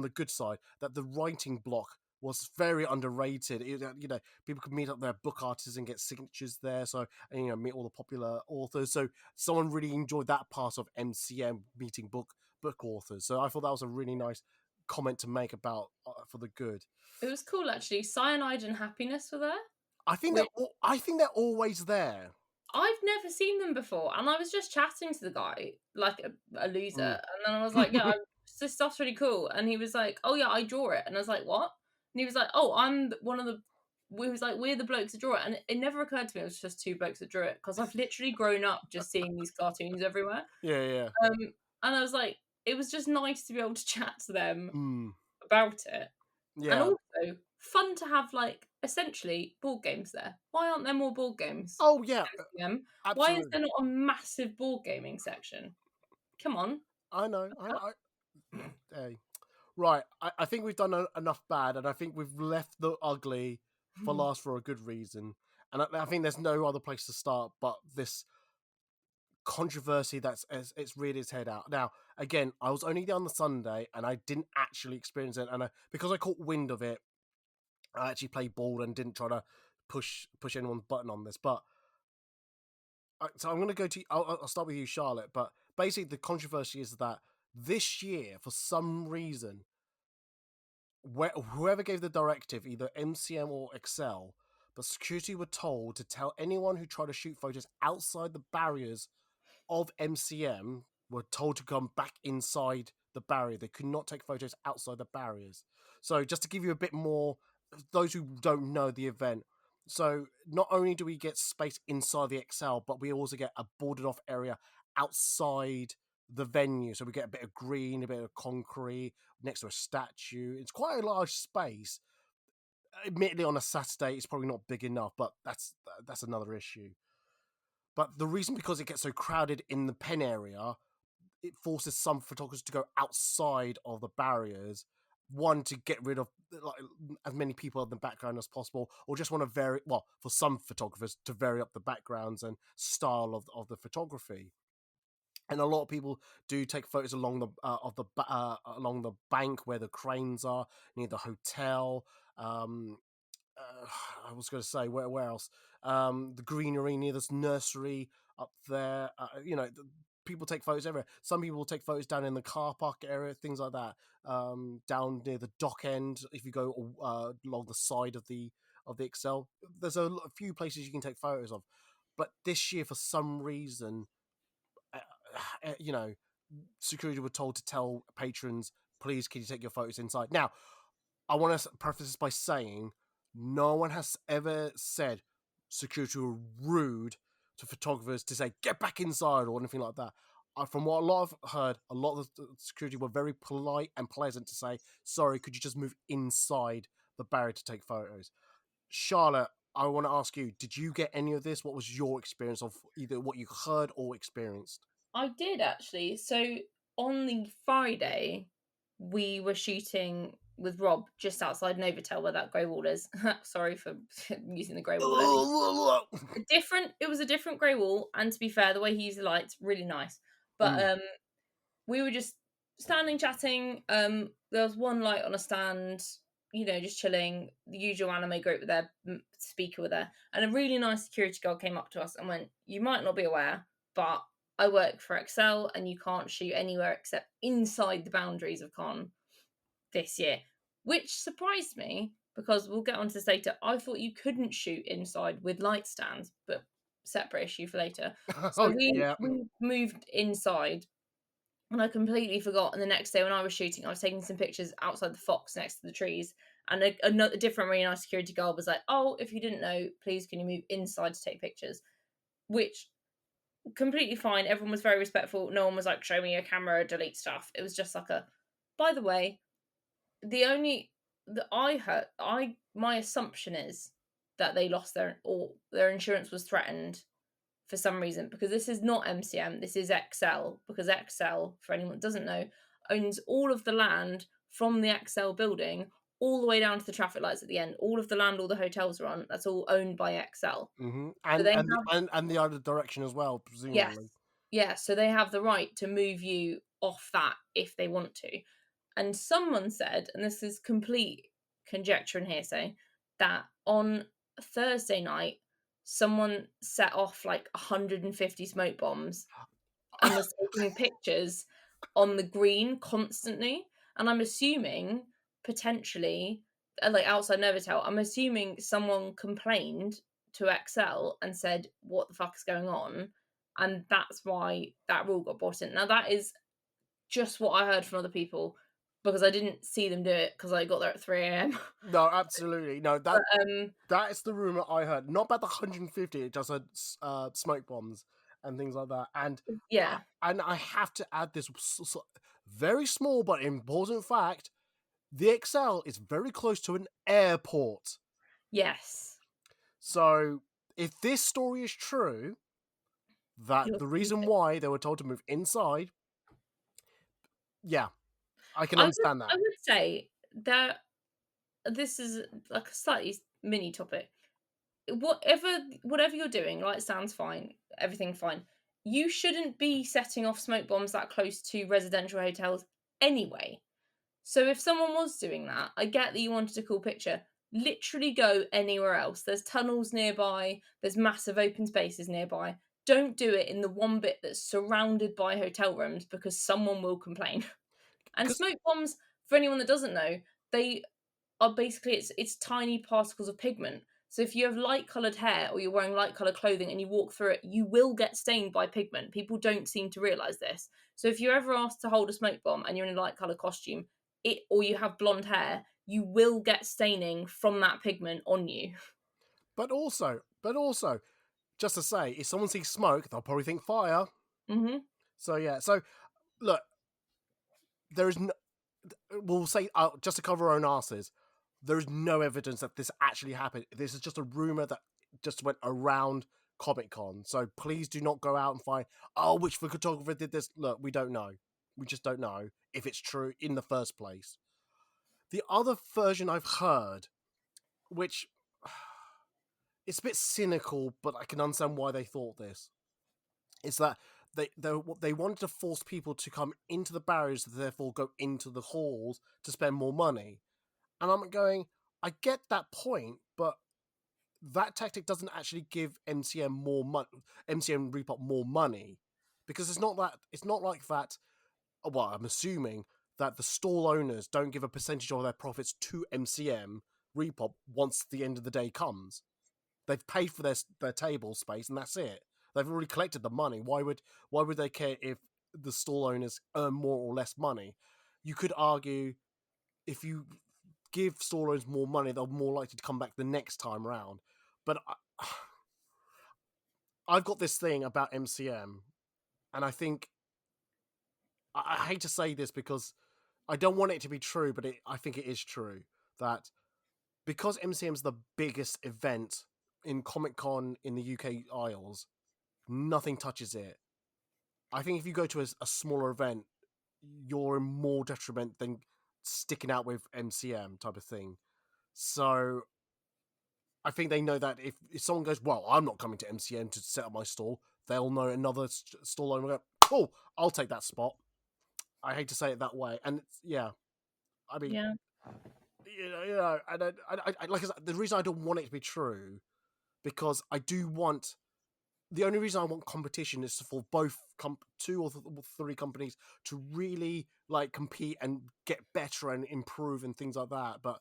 the good side that the writing block was very underrated. You know, people could meet up their book artists and get signatures there. So, and, you know, meet all the popular authors. So someone really enjoyed that part of MCM, meeting book authors. So I thought that was a really nice comment to make about for the good. It was cool actually. Cyanide and Happiness were there. I think they're always there. I've never seen them before, and I was just chatting to the guy like a loser, and then I was like, "Yeah, this stuff's really cool," and he was like, "Oh yeah, I draw it," and I was like, "What?" And he was like, "Oh, I'm one of the." We was like, "We're the blokes that draw it," and it never occurred to me it was just two blokes that drew it, because I've literally grown up just seeing these cartoons everywhere. Yeah. And I was like, it was just nice to be able to chat to them about it. Yeah. And also fun to have like essentially board games there. Why aren't there more board games? Oh yeah. Why is there not a massive board gaming section? Come on. I know. Hey. Right, I think we've done enough bad, and I think we've left the ugly for last for a good reason. And I think there's no other place to start but this controversy it's reared its head out. Now, again, I was only there on the Sunday, and I didn't actually experience it. And because I caught wind of it, I actually played ball and didn't try to push anyone's button on this. But so I'm going to go to. I'll start with you, Charlotte. But basically, the controversy is that this year, for some reason, whoever gave the directive, either MCM or Excel, but security were told to tell anyone who tried to shoot photos outside the barriers of MCM were told to come back inside the barrier. They could not take photos outside the barriers. So just to give you a bit more, those who don't know the event, so not only do we get space inside the Excel, but we also get a boarded off area outside the venue. So we get a bit of green, a bit of concrete next to a statue. It's quite a large space. Admittedly, on a Saturday, it's probably not big enough, but that's another issue. But the reason, because it gets so crowded in the pen area, it forces some photographers to go outside of the barriers. One, to get rid of like as many people in the background as possible, or just want to vary. Well, for some photographers, to vary up the backgrounds and style of the photography. And a lot of people do take photos along the along the bank where the cranes are, near the hotel. I was going to say where else? The greenery near this nursery up there. You know, people take photos everywhere. Some people will take photos down in the car park area, things like that. Down near the dock end, if you go along the side of the Excel, there's a few places you can take photos of. But this year, for some reason, you know, security were told to tell patrons, please, can you take your photos inside? Now, I want to preface this by saying no one has ever said security were rude to photographers to say, get back inside or anything like that. from what a lot of heard, a lot of the security were very polite and pleasant to say, sorry, could you just move inside the barrier to take photos? Charlotte, I want to ask you, did you get any of this? What was your experience of either what you heard or experienced? I did actually. So on the Friday, we were shooting with Rob just outside Novotel where that grey wall is. Sorry for using the grey wall. It was a different grey wall, and to be fair, the way he used the lights, really nice. But we were just standing chatting. There was one light on a stand, just chilling. The usual anime group with their speaker were there, and a really nice security guard came up to us and went, "You might not be aware, but I work for Excel, and you can't shoot anywhere except inside the boundaries of Con this year," which surprised me because we'll get onto this later. I thought you couldn't shoot inside with light stands, but separate issue for later. So we moved inside, and I completely forgot. And the next day when I was shooting, I was taking some pictures outside the Fox next to the trees, and a different really nice security guard was like, "Oh, if you didn't know, please can you move inside to take pictures?" Which completely fine. Everyone was very respectful. No one was like, "Show me your camera, delete stuff." It was just like by the way, my assumption is that they lost their insurance was threatened for some reason, because this is not MCM, this is XL, because XL, for anyone that doesn't know, owns all of the land from the XL building all the way down to the traffic lights at the end. All of the land all the hotels are on, that's all owned by XL. Mm-hmm. So and the other direction as well, presumably. Yes, so they have the right to move you off that if they want to. And someone said, and this is complete conjecture and hearsay, that on Thursday night, someone set off like 150 smoke bombs and was taking pictures on the green constantly. And I'm assuming potentially, like outside Novotel, I'm assuming someone complained to XL and said, "What the fuck is going on?" And that's why that rule got brought in. Now that is just what I heard from other people, because I didn't see them do it because I got there at 3 a.m. No, absolutely. No, that is the rumor I heard. Not about the 150, it just had smoke bombs and things like that. And yeah. And I have to add this very small but important fact. The XL is very close to an airport. Yes. So if this story is true, that the reason why they were told to move inside, yeah, I can understand that. I would say that this is like a slightly mini topic. Whatever you're doing, light stands fine, everything fine. You shouldn't be setting off smoke bombs that close to residential hotels anyway. So if someone was doing that, I get that you wanted a cool picture. Literally go anywhere else. There's tunnels nearby, there's massive open spaces nearby. Don't do it in the one bit that's surrounded by hotel rooms, because someone will complain. And smoke bombs, for anyone that doesn't know, they are basically, it's tiny particles of pigment. So if you have light coloured hair or you're wearing light coloured clothing and you walk through it, you will get stained by pigment. People don't seem to realise this. So if you're ever asked to hold a smoke bomb and you're in a light coloured costume, or you have blonde hair, you will get staining from that pigment on you. But also, just to say, if someone sees smoke, they'll probably think fire. Mm-hmm. So yeah, so look, there is no, we'll say, just to cover our own asses, there is no evidence that this actually happened. This is just a rumor that just went around Comic-Con. So please do not go out and find, which photographer did this. Look, we don't know. We just don't know if it's true in the first place. The other version I've heard, which it's a bit cynical, but I can understand why they thought this, is that they wanted to force people to come into the barriers, therefore go into the halls to spend more money. And I'm going, I get that point, but that tactic doesn't actually give MCM Repop more money, because it's not like that. Well, I'm assuming that the stall owners don't give a percentage of their profits to MCM Repop once the end of the day comes. They've paid for their table space and that's it. They've already collected the money. Why would they care if the stall owners earn more or less money? You could argue if you give stall owners more money, they're more likely to come back the next time around. But I've got this thing about MCM, and I think I hate to say this because I don't want it to be true, but I think it is true that because MCM's the biggest event in Comic-Con in the UK Isles, nothing touches it. I think if you go to a smaller event, you're in more detriment than sticking out with MCM type of thing. So I think they know that if someone goes, well, I'm not coming to MCM to set up my stall, they'll know another stall owner will go, oh, I'll take that spot. I hate to say it that way. And yeah, I mean, Yeah. and I like I said, the reason I don't want it to be true, because I do want, the only reason I want competition is for both two or three companies to really like compete and get better and improve and things like that. But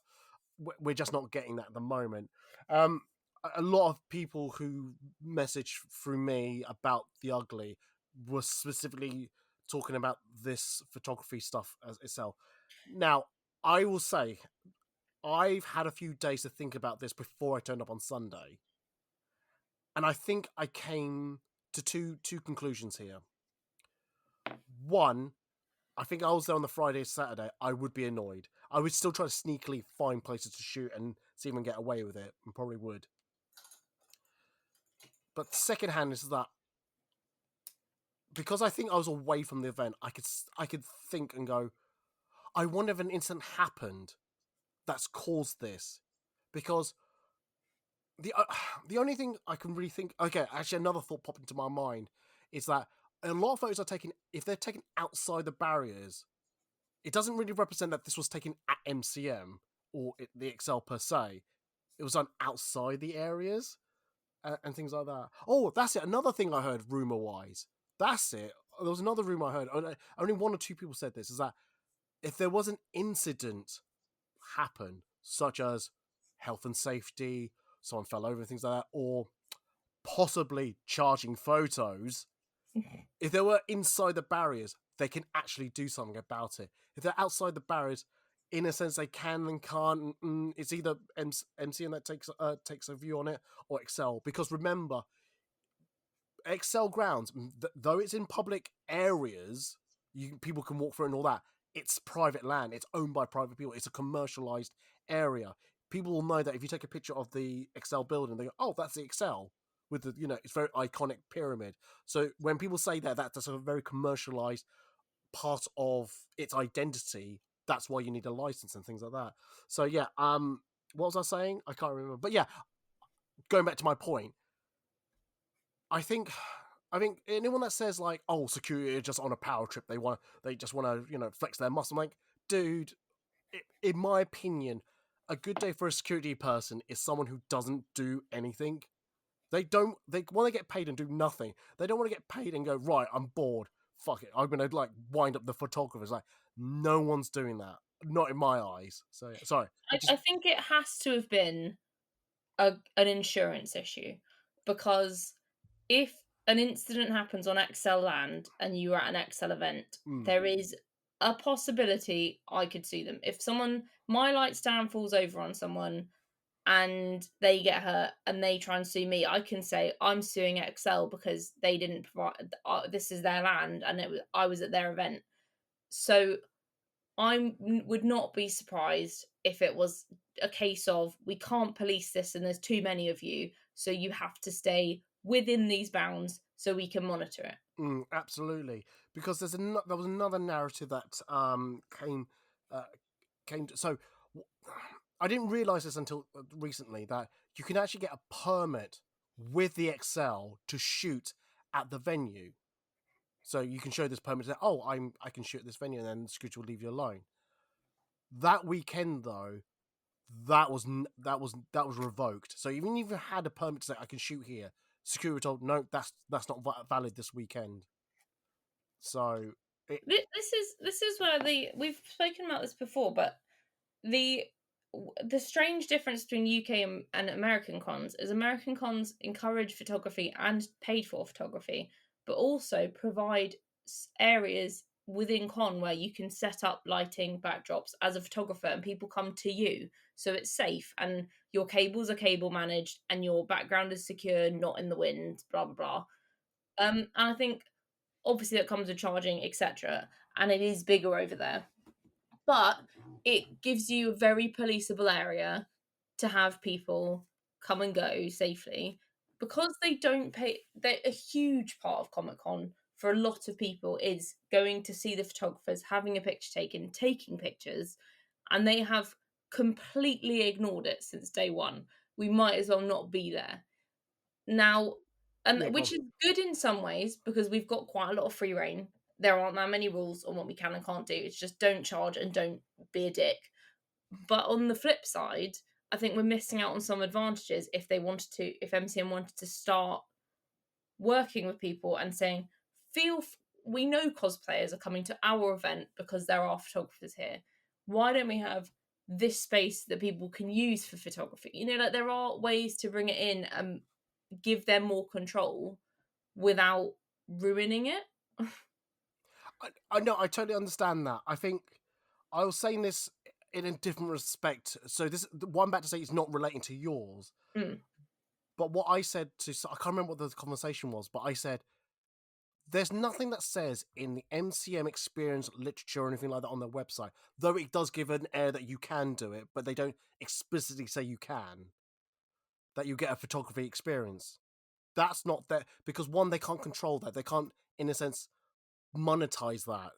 we're just not getting that at the moment. A lot of people who message through me about the ugly were specifically talking about this photography stuff as itself. Now, I will say, I've had a few days to think about this before I turned up on Sunday, and I think I came to two conclusions here. One, I think I was there on the Friday, Saturday, I would be annoyed. I would still try to sneakily find places to shoot and see if I can get away with it, and probably would. But second hand is that because I think I was away from the event, I could think and go, I wonder if an incident happened that's caused this. Because the only thing I can really think, okay, actually another thought popped into my mind, is that a lot of photos are taken, if they're taken outside the barriers, it doesn't really represent that this was taken at MCM or the Excel per se. It was done outside the areas and things like that. Oh, that's it. Another thing I heard rumor-wise. That's it. There was another rumor I heard. Only one or two people said this, is that if there was an incident happen, such as health and safety, someone fell over, things like that, or possibly charging photos, if they were inside the barriers, they can actually do something about it. If they're outside the barriers, in a sense, they can and can't. It's either MCM that takes a view on it, or Excel. Because remember, Excel grounds, though it's in public areas, people can walk through and all that. It's private land. It's owned by private people. It's a commercialized area. People will know that if you take a picture of the Excel building, they go, "Oh, that's the Excel." With the, it's very iconic pyramid. So when people say that's a very commercialized part of its identity, that's why you need a license and things like that. So yeah, what was I saying? I can't remember. But yeah, going back to my point, I think anyone that says like, oh, security are just on a power trip, they just want to flex their muscle, I'm like, dude, in my opinion, a good day for a security person is someone who doesn't do anything. They want to get paid and do nothing. They don't want to get paid and go, right, I'm bored. Fuck it. I'm going to like wind up the photographers. Like, no one's doing that. Not in my eyes. So, sorry. I think it has to have been an insurance issue, because if an incident happens on Excel land and you are at an Excel event, there is a possibility I could sue them. If my light stand falls over on someone and they get hurt and they try and sue me, I can say I'm suing Excel because they didn't provide. This is their land, and I was at their event. So I would not be surprised if it was a case of, we can't police this and there's too many of you, so you have to stay within these bounds so we can monitor it. Absolutely, because there was another narrative that came. So I didn't realize this until recently, that you can actually get a permit with the Excel to shoot at the venue. So you can show this permit that, oh, I can shoot at this venue, and then the security will leave you alone. That weekend, though, that was revoked. So even if you had a permit to say I can shoot here, security told no, that's not valid this weekend. So this is where we've spoken about this before, but the strange difference between UK and American cons is American cons encourage photography and paid for photography, but also provide areas within con where you can set up lighting backdrops as a photographer and people come to you, so it's safe and your cables are cable managed and your background is secure, not in the wind, blah blah blah. And I think obviously that comes with charging, etc., and it is bigger over there. But it gives you a very policeable area to have people come and go safely, because they don't pay. They're a huge part of Comic-Con for a lot of people is going to see the photographers, having a picture taken, taking pictures, and they have completely ignored it since day one. We might as well not be there now, and Yeah, which is good in some ways because we've got quite a lot of free reign. There aren't that many rules on what we can and can't do. It's just don't charge and don't be a dick. But on the flip side, I think we're missing out on some advantages if MCM wanted to start working with people and saying, we know cosplayers are coming to our event because there are photographers here. Why don't we have this space that people can use for photography? Like there are ways to bring it in and give them more control without ruining it. I know, I totally understand that. I think I was saying this in a different respect. So what I'm about to say is not relating to yours. Mm. But what I said I can't remember what the conversation was, but I said, there's nothing that says in the MCM experience literature or anything like that on their website, though it does give an air that you can do it, but they don't explicitly say you can, that you get a photography experience. That's not there, because one, they can't control that. They can't, in a sense, monetize that.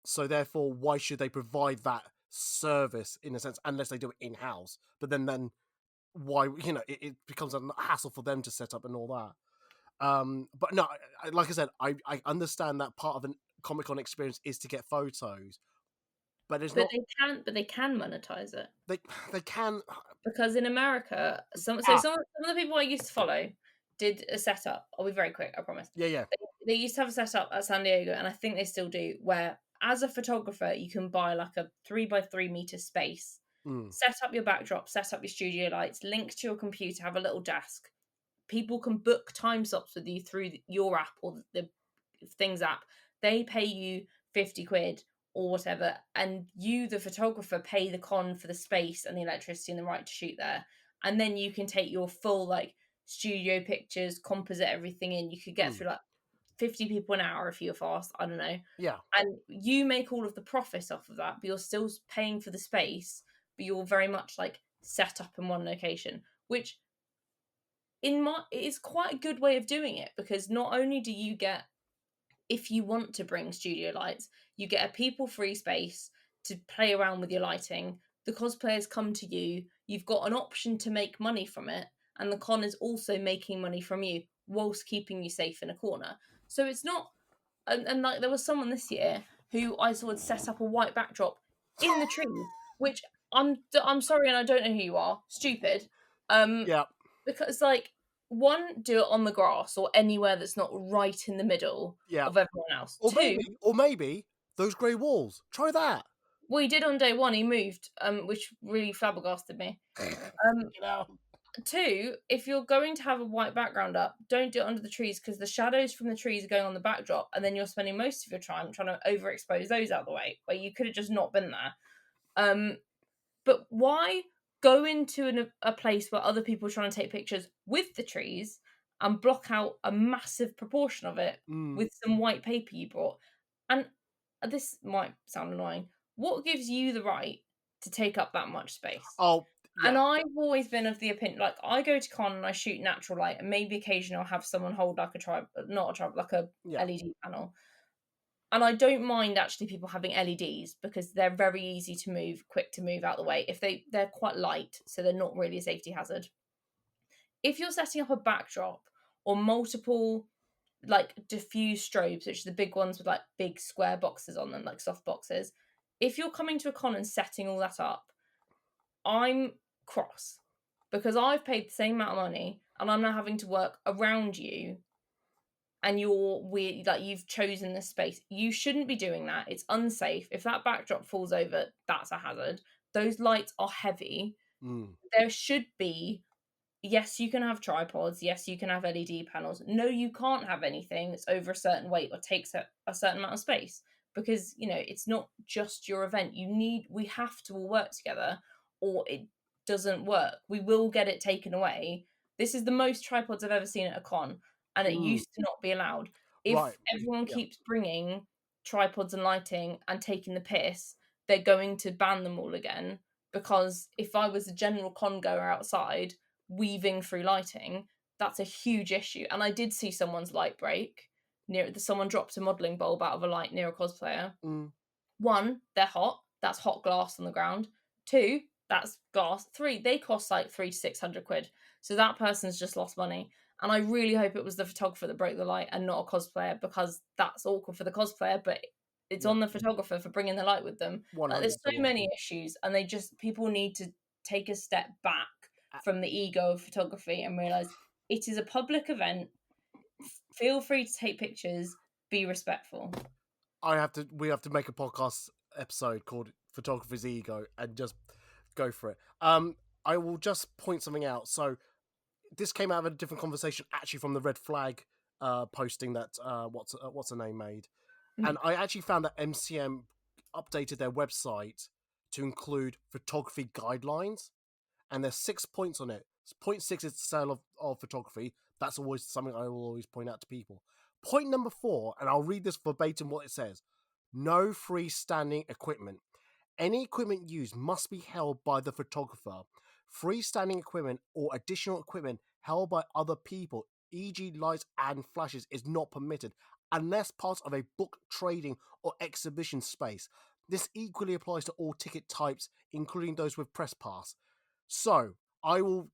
So therefore, why should they provide that service, in a sense, unless they do it in-house? But then why, it becomes a hassle for them to set up and all that. But no, like I said, I understand that part of a Comic-Con experience is to get photos, but They can monetize it. They can, because in America, some of the people I used to follow did a setup. I'll be very quick, I promise. Yeah. They used to have a setup at San Diego, and I think they still do, where as a photographer you can buy like a 3x3 meter space, set up your backdrop, set up your studio lights, link to your computer, have a little desk. People can book time slots with you through your app or the Things app. They pay you 50 quid or whatever, and you, the photographer, pay the con for the space and the electricity and the right to shoot there. And then you can take your full like studio pictures, composite everything in. You could get through like 50 people an hour if you're fast. I don't know. Yeah. And you make all of the profits off of that, but you're still paying for the space, but you're very much like set up in one location, which it is quite a good way of doing it, because not only do you get, if you want to bring studio lights, you get a people free space to play around with your lighting. The cosplayers come to you. You've got an option to make money from it, and the con is also making money from you whilst keeping you safe in a corner. So it's not, and like there was someone this year who I saw had set up a white backdrop in the trees, which I'm sorry, and I don't know who you are. Stupid. Yeah. Because like, one, do it on the grass or anywhere that's not right in the middle of everyone else. Or maybe those grey walls. Try that. Well, he did on day one. He moved, which really flabbergasted me. Two, if you're going to have a white background up, don't do it under the trees, because the shadows from the trees are going on the backdrop, and then you're spending most of your time trying to overexpose those out of the way, where you could have just not been there. But why go into a place where other people are trying to take pictures with the trees and block out a massive proportion of it with some white paper you brought? And this might sound annoying. What gives you the right to take up that much space? Oh, yeah. And I've always been of the opinion, like, I go to con and I shoot natural light, and maybe occasionally I'll have someone hold like like a LED panel. And I don't mind actually people having LEDs, because they're very easy to move, quick to move out of the way. If they're quite light, so they're not really a safety hazard. If you're setting up a backdrop or multiple like diffuse strobes, which are the big ones with like big square boxes on them, like soft boxes, if you're coming to a con and setting all that up, I'm cross, because I've paid the same amount of money and I'm now having to work around you, and you're weird, like you've chosen this space. You shouldn't be doing that. It's unsafe. If that backdrop falls over, that's a hazard. Those lights are heavy. There should be, yes, you can have tripods. Yes, you can have LED panels. No, you can't have anything that's over a certain weight or takes a certain amount of space, because, it's not just your event. We have to all work together, or it doesn't work. We will get it taken away. This is the most tripods I've ever seen at a con, and it used to not be allowed. If Right. everyone Yeah. keeps bringing tripods and lighting and taking the piss, they're going to ban them all again. Because if I was a general con goer outside weaving through lighting, that's a huge issue. And I did see someone's light break someone dropped a modelling bulb out of a light near a cosplayer. Mm. 1, they're hot. That's hot glass on the ground. 2, that's glass. 3, they cost like 300 to 600 quid. So that person's just lost money. And I really hope it was the photographer that broke the light and not a cosplayer, because that's awkward for the cosplayer, but it's on the photographer for bringing the light with them. Like, there's so many issues, and people need to take a step back from the ego of photography and realize it is a public event. Feel free to take pictures. Be respectful. We have to make a podcast episode called Photographer's Ego and just go for it. I will just point something out. So this came out of a different conversation, actually, from the red flag posting that what's her name made. And I actually found that MCM updated their website to include photography guidelines, and there's 6 points on it. Point 6 is the sale of photography. That's always something I will always point out to people. Point number 4, and I'll read this verbatim what it says: no freestanding equipment. Any equipment used must be held by the photographer. Freestanding equipment or additional equipment held by other people, e.g. lights and flashes, is not permitted unless part of a book trading or exhibition space. This equally applies to all ticket types, including those with press pass. So, we're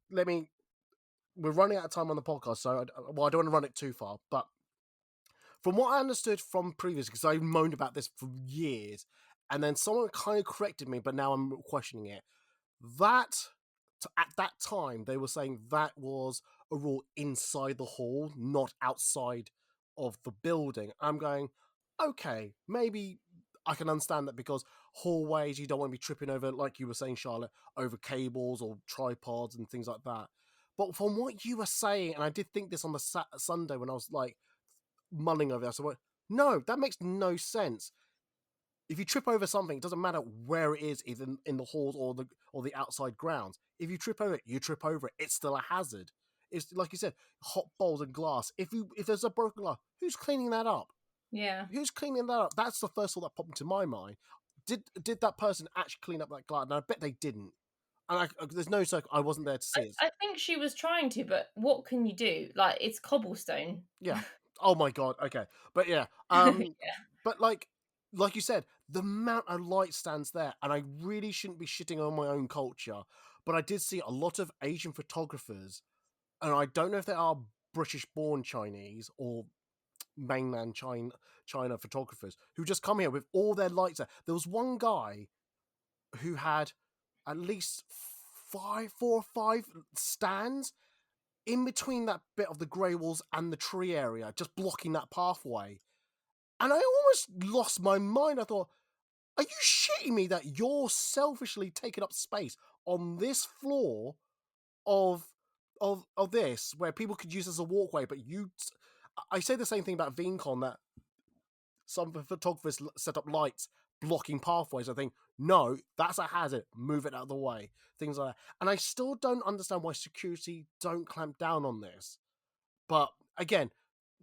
running out of time on the podcast, so I don't want to run it too far, but from what I understood from previous, because I moaned about this for years, and then someone kind of corrected me, but now I'm questioning it. At that time, they were saying that was a rule inside the hall, not outside of the building. I'm going, okay, maybe I can understand that, because hallways, you don't want to be tripping over, like you were saying, Charlotte, over cables or tripods and things like that. But from what you were saying, and I did think this on the Sunday when I was like mulling over this, I went, no, that makes no sense. If you trip over something, it doesn't matter where it is, either in the halls or the outside grounds. If you trip over it, you trip over it. It's still a hazard. It's like you said, hot bowls and glass. If there's a broken glass, who's cleaning that up? Yeah. Who's cleaning that up? That's the first thought that popped into my mind. Did that person actually clean up that glass? And I bet they didn't. And there's no circle. I wasn't there to see it. I think she was trying to, but what can you do? Like, it's cobblestone. Yeah. Oh my god. Okay. But yeah. Yeah. But like you said, the amount of light stands there, and I really shouldn't be shitting on my own culture, but I did see a lot of Asian photographers, and I don't know if they are British-born Chinese or mainland China photographers, who just come here with all their lights there. There was one guy who had at least 4 or 5 stands in between that bit of the grey walls and the tree area, just blocking that pathway. And I almost lost my mind. I thought, are you shitting me that you're selfishly taking up space on this floor of this, where people could use as a walkway, but I say the same thing about VeeamCon, that some photographers set up lights blocking pathways. I think, no, that's a hazard. Move it out of the way. Things like that. And I still don't understand why security don't clamp down on this. But again,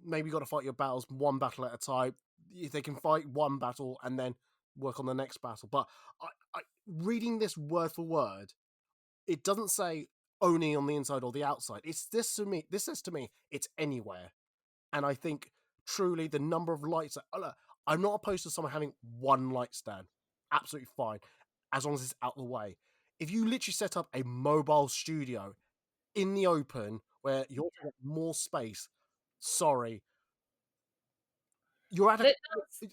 maybe you got to fight your battles one battle at a time. If they can fight one battle and then work on the next battle. But I reading this word for word, it doesn't say only on the inside or the outside. This says to me, it's anywhere. And I think truly the number of lights, I'm not opposed to someone having one light stand. Absolutely fine, as long as it's out of the way. If you literally set up a mobile studio in the open where you're getting more space, sorry, you're at a.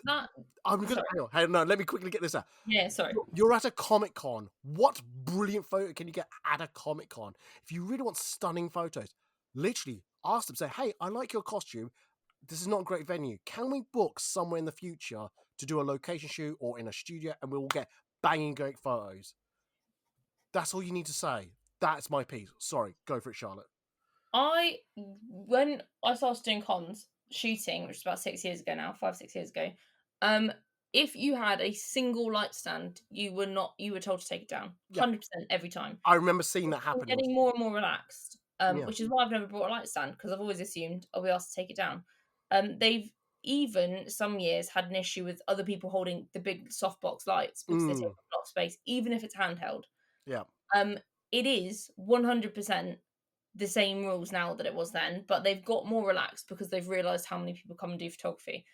No, let me quickly get this out. Yeah, sorry. You're at a Comic-Con. What brilliant photo can you get at a Comic-Con? If you really want stunning photos, literally ask them, say, hey, I like your costume. This is not a great venue. Can we book somewhere in the future to do a location shoot or in a studio, and we will get banging great photos? That's all you need to say. That's my piece. Sorry, go for it, Charlotte. When I started doing cons, shooting, which is about 6 years ago now, 5-6 years ago, if you had a single light stand, you were told to take it down 100% every time. I remember seeing that happen. Getting more and more relaxed, which is why I've never brought a light stand, because I've always assumed I'll be asked to take it down. They've even some years had an issue with other people holding the big softbox lights because they take up a lot of space, even if it's handheld. Yeah. It is 100% the same rules now that it was then, but they've got more relaxed because they've realised how many people come and do photography.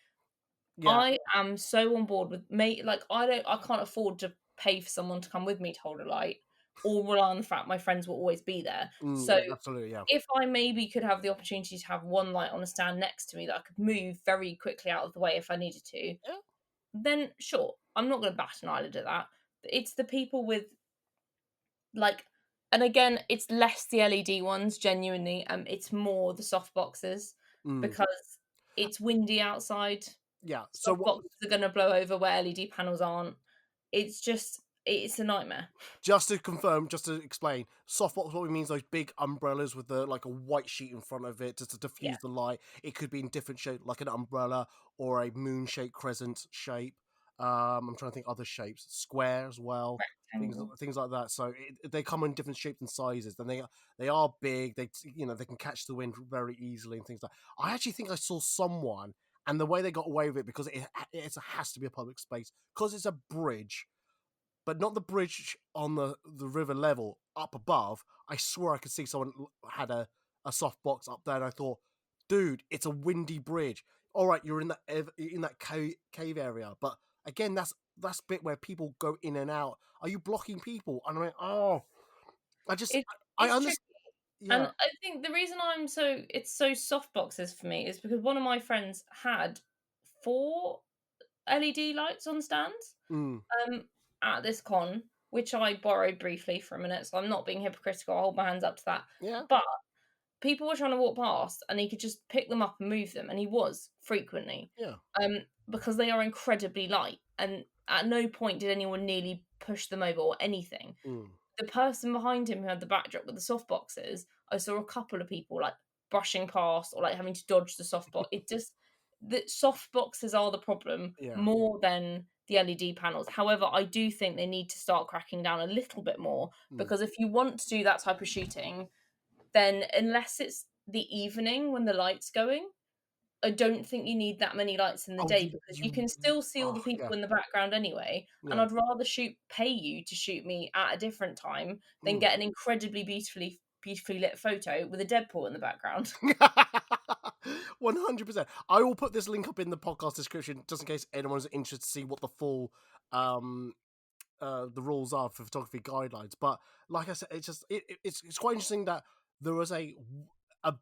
Yeah. I am so on board with I can't afford to pay for someone to come with me to hold a light or rely on the fact my friends will always be there. So Absolutely, yeah. if I maybe could have the opportunity to have one light on a stand next to me that I could move very quickly out of the way if I needed to, Yeah. then sure, I'm not going to bat an eyelid at that. It's the people with like, and again, it's less the LED ones, genuinely. It's more the soft boxes because it's windy outside. Yeah. So Soft boxes are going to blow over where LED panels aren't. It's a nightmare. just to confirm, just to explain, softbox, what we mean is those big umbrellas with a white sheet in front of it just to diffuse the light. It could be in different shape, like an umbrella or a moon-shaped crescent shape. I'm trying to think other shapes, square as well, things like that. So they come in different shapes and sizes. And they are big. They can catch the wind very easily and things like that. I actually think I saw someone, and the way they got away with it, because it has to be a public space because it's a bridge. But not the bridge on the river level, up above. I swear I could see someone had a soft box up there, and I thought, dude, it's a windy bridge. All right, you're in that cave area, but again, that's bit where people go in and out. Are you blocking people? And I'm like, oh, I understand. Yeah. And I think the reason it's so soft boxes for me is because one of my friends had 4 LED lights on stands. At this con, which I borrowed briefly for a minute, so I'm not being hypocritical. I'll hold my hands up to that. Yeah. But people were trying to walk past, and he could just pick them up and move them, and he was frequently. Yeah. Because they are incredibly light, and at no point did anyone nearly push them over or anything. The person behind him who had the backdrop with the soft boxes, I saw a couple of people like brushing past or like having to dodge the soft box. The soft boxes are the problem more than the LED panels. However, I do think they need to start cracking down a little bit more because if you want to do that type of shooting, then unless it's the evening when the light's going, I don't think you need that many lights in the day because you can still see all the people in the background anyway. Yeah. And I'd rather pay you to shoot me at a different time than get an incredibly beautifully lit photo with a Deadpool in the background. 100%. I will put this link up in the podcast description just in case anyone's interested to see what the full the rules are for photography guidelines. But like I said, it's quite interesting that there was a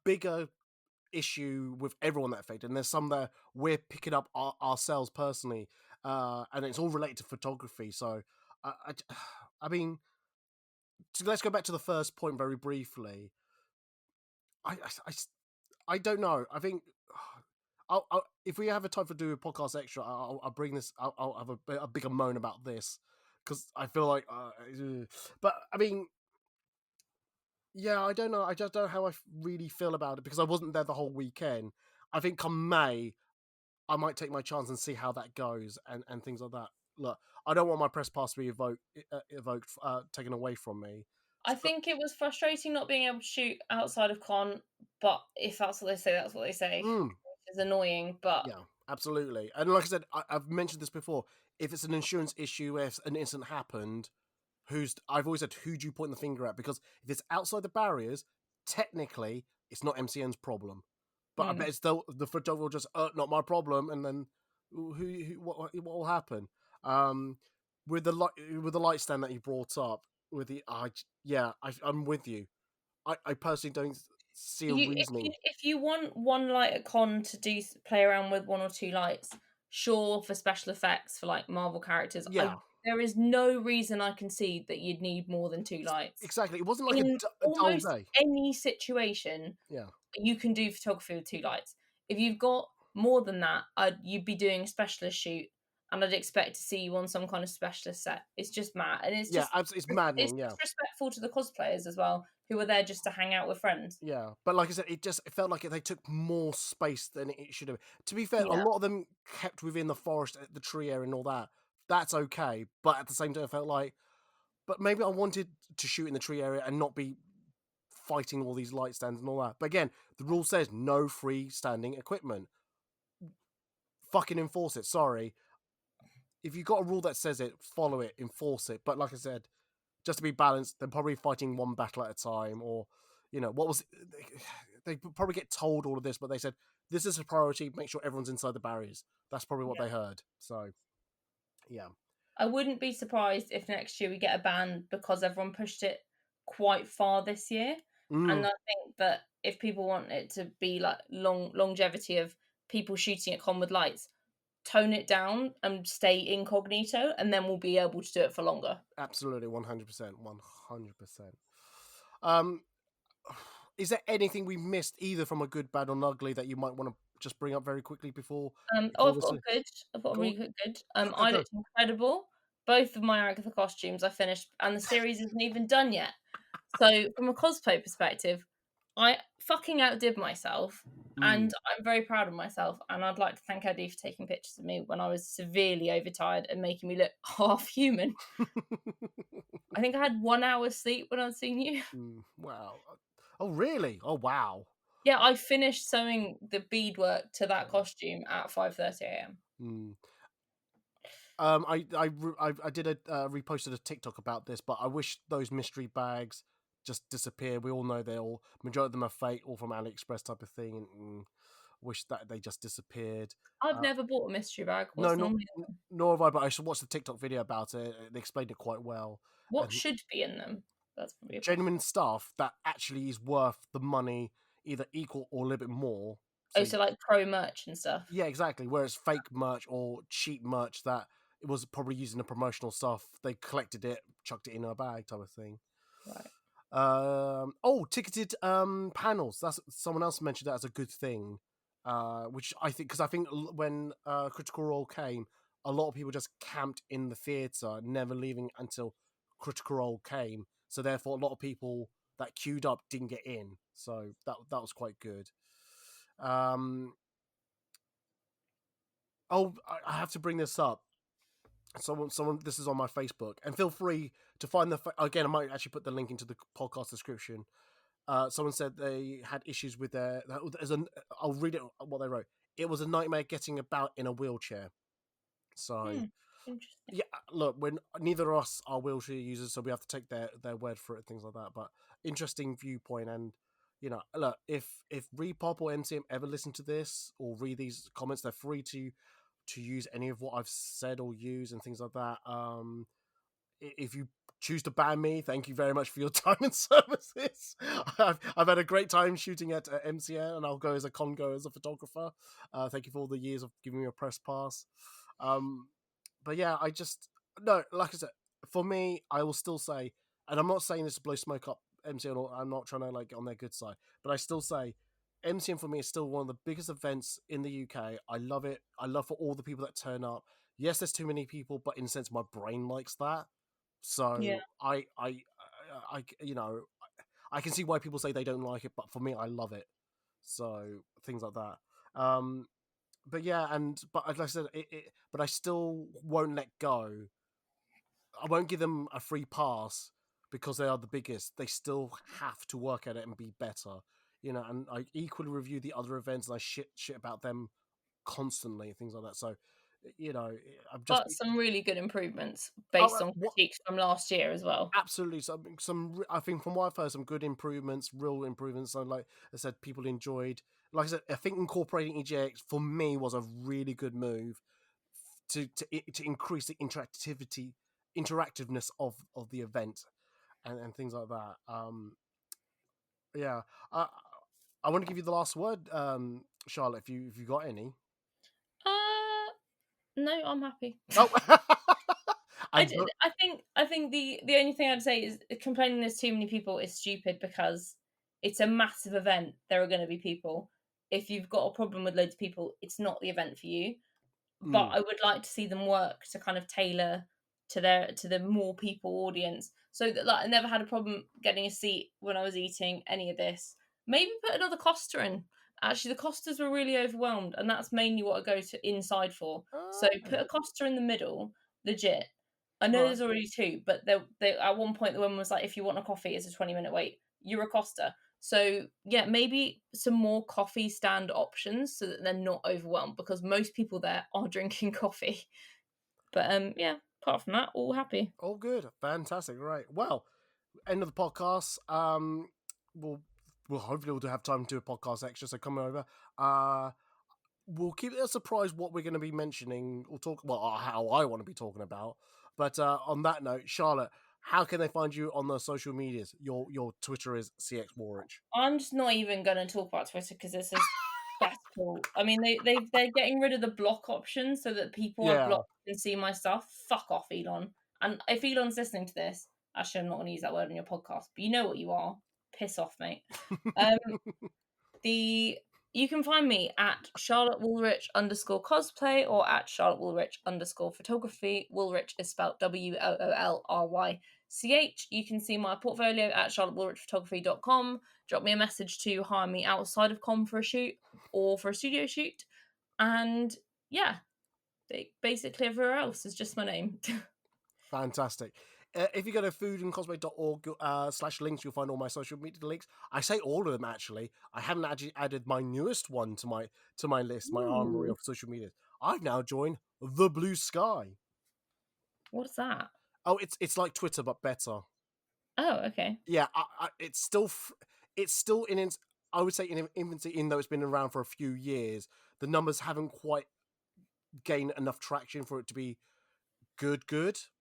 bigger issue with everyone that affected, and there's some that we're picking up ourselves personally, and it's all related to photography. So I mean, let's go back to the first point very briefly. I don't know. I think I'll if we have a time for do a podcast extra, I'll bring this. I'll have a bigger moan about this because I feel like, but I mean, yeah, I don't know. I just don't know how I really feel about it because I wasn't there the whole weekend. I think come May, I might take my chance and see how that goes and things like that. Look, I don't want my press pass to be taken away from me. I think it was frustrating not being able to shoot outside of con, but if that's what they say, that's what they say. It's annoying, but yeah, absolutely. And like I said, I've mentioned this before. If it's an insurance issue, if an incident happened, I've always said, who do you point the finger at? Because if it's outside the barriers, technically, it's not MCM's problem. But I bet it's still the photographer will just, not my problem, and then what will happen? With the light stand that you brought up, I'm with you. I personally don't see a reasoning. If you want one light at con to play around with 1 or 2 lights, sure, for special effects for like Marvel characters, there is no reason I can see that you'd need more than 2 lights. Exactly, it wasn't like a dull day. Any situation, you can do photography with 2 lights. If you've got more than that, you'd be doing a specialist shoot, and I'd expect to see you on some kind of specialist set. It's just mad, and it's just it's maddening. It's disrespectful to the cosplayers as well, who are there just to hang out with friends. Yeah, but like I said, it felt like they took more space than it should have. To be fair, a lot of them kept within the forest, the tree area, and all that. That's okay, but at the same time, I felt like, but maybe I wanted to shoot in the tree area and not be fighting all these light stands and all that. But again, the rule says no freestanding equipment. fucking enforce it. Sorry. If you've got a rule that says it, follow it, enforce it. But like I said, just to be balanced, they're probably fighting one battle at a time, or what was they probably get told all of this, but they said this is a priority. Make sure everyone's inside the barriers. That's probably what they heard. So, yeah. I wouldn't be surprised if next year we get a ban because everyone pushed it quite far this year. And I think that if people want it to be like longevity of people shooting at con with lights, tone it down and stay incognito, and then we'll be able to do it for longer. Absolutely, 100%, 100%. Is there anything we missed, either from a good, bad, or ugly, that you might want to just bring up very quickly before? I've got a really good. I Go. looked incredible. Both of my Agatha costumes I finished, and the series isn't even done yet. So from a cosplay perspective, I fucking outdid myself, and I'm very proud of myself. And I'd like to thank Eddie for taking pictures of me when I was severely overtired and making me look half human. I think I had 1 hour's sleep when I'd seen you. Wow. Oh, really? Oh, wow. Yeah, I finished sewing the beadwork to that costume at 5:30 a.m. I did reposted a TikTok about this, but I wish those mystery bags just disappear. We all know majority of them are fake, all from AliExpress type of thing, and wish that they just disappeared. I've never bought a mystery bag. Nor have I, but I should watch the TikTok video about it. They explained it quite well. What should be in them? That's probably genuine stuff that actually is worth the money, either equal or a little bit more. So like pro merch and stuff. Yeah, exactly. Whereas fake merch or cheap merch that it was probably using the promotional stuff, they collected it, chucked it in a bag type of thing. Right. Ticketed panels. That's someone else mentioned that as a good thing. Which I think, because I think when Critical Role came, a lot of people just camped in the theatre, never leaving until Critical Role came. So therefore, a lot of people that queued up didn't get in. So that was quite good. I have to bring this up. Someone. This is on my Facebook, and feel free to find again. I might actually put the link into the podcast description. Someone said they had issues with I'll read it what they wrote. It was a nightmare getting about in a wheelchair. So, yeah, look, neither of us are wheelchair users, so we have to take their word for it, things like that. But interesting viewpoint, and look, if Repop or MCM ever listen to this or read these comments, they're free to use any of what I've said or use and things like that. If you choose to ban me, thank you very much for your time and services. I've had a great time shooting at MCM, and I'll go as a congo as a photographer. Thank you for all the years of giving me a press pass. But yeah, like I said, for me, I will still say, and I'm not saying this to blow smoke up MCM, or I'm not trying to get on their good side, but I still say MCM for me is still one of the biggest events in the UK. I love it. I love for all the people that turn up. Yes, there's too many people, but in a sense, my brain likes that. So yeah. I can see why people say they don't like it, but for me, I love it. So things like that. But yeah, but like I said, but I still won't let go. I won't give them a free pass because they are the biggest. They still have to work at it and be better. And I equally review the other events, and I shit about them constantly, things like that. So, I've just but some really good improvements based on critiques from last year as well. Absolutely, some. I think from what I've heard, some good improvements, real improvements. So, like I said, people enjoyed. Like I said, I think incorporating EGX for me was a really good move to increase the interactiveness of the event, and things like that. Yeah, I want to give you the last word, Charlotte, if you got any. No, I'm happy. Oh. I think the only thing I'd say is complaining there's too many people is stupid, because it's a massive event. There are going to be people. If you've got a problem with loads of people, it's not the event for you. But I would like to see them work to kind of tailor to the more people audience, so that I never had a problem getting a seat when I was eating any of this. Maybe put another Costa in. Actually, the Costas were really overwhelmed, and that's mainly what I go to inside for. So put a Costa in the middle, legit. I know there's already two, but they at one point the woman was like, if you want a coffee, it's a 20-minute wait. You're a Costa. So yeah, maybe some more coffee stand options so that they're not overwhelmed, because most people there are drinking coffee. But yeah, apart from that, all happy. All good. Fantastic. Right. Well, end of the podcast. We'll hopefully we'll have time to do a podcast extra, so come over. We'll keep it a surprise what we're going to be mentioning. We'll talk how I want to be talking about. But on that note, Charlotte, how can they find you on the social medias? Your Twitter is CX Warrich. I'm just not even going to talk about Twitter because it's just cesspool. I mean, they're getting rid of the block option so that people I block can see my stuff. Fuck off, Elon. And if Elon's listening to this, actually, I'm not going to use that word on your podcast, but you know what you are. Piss off, mate. You can find me at Charlotte Woolrich _cosplay or at Charlotte Woolrich _photography. Woolrich is spelled WOOLRYCH. You can see my portfolio at charlottewoolrichphotography.com. Drop me a message to hire me outside of com for a shoot or for a studio shoot. And yeah, basically everywhere else is just my name. Fantastic. If you go to foodandcosplay.org/links, you'll find all my social media links. I say all of them actually. I haven't actually added my newest one to my list, my armory of social media. I've now joined The Blue Sky. What's that? Oh, it's like Twitter but better. Oh, okay. Yeah, it's still in its, I would say, in infancy, even though it's been around for a few years. The numbers haven't quite gained enough traction for it to be good,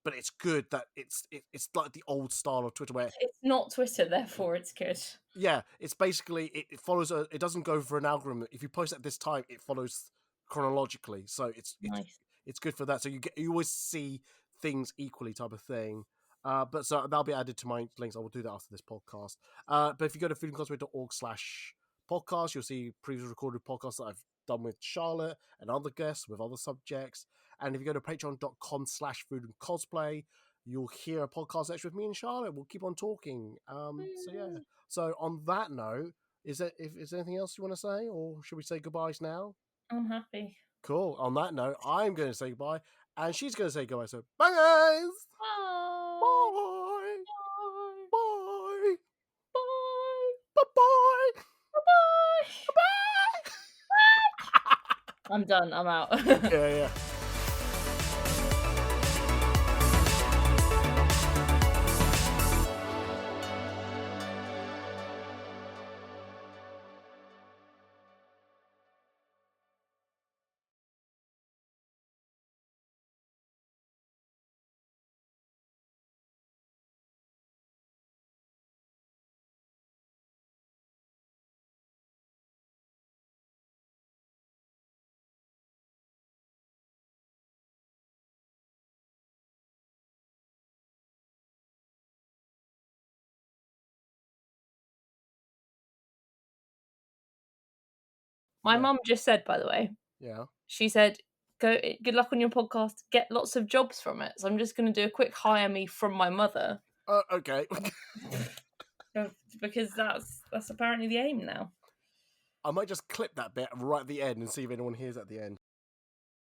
but it's good that it's like the old style of Twitter where it's not Twitter, therefore it's good. Yeah, it's basically it follows it doesn't go for an algorithm. If you post at this time, it follows chronologically, so it's nice. It's good for that. So you always see things equally, type of thing. But so that'll be added to my links. I will do that after this podcast. But if you go to foodandcosplay.org/podcast, you'll see previous recorded podcasts that I've done with Charlotte and other guests with other subjects. And if you go to patreon.com/foodandcosplay, you'll hear a podcast extra with me and Charlotte. We'll keep on talking. So yeah. So on that note, is there anything else you want to say, or should we say goodbyes now? I'm happy. Cool. On that note, I'm going to say goodbye, and she's going to say goodbye. So bye, guys. Bye. Bye. Bye. Bye. Bye. Bye. Bye. Bye. I'm done. I'm out. Yeah. My mum just said, by the way. Yeah. She said, "Go. Good luck on your podcast. Get lots of jobs from it." So I'm just going to do a quick hire me from my mother. Okay. Because that's apparently the aim now. I might just clip that bit right at the end and see if anyone hears at the end.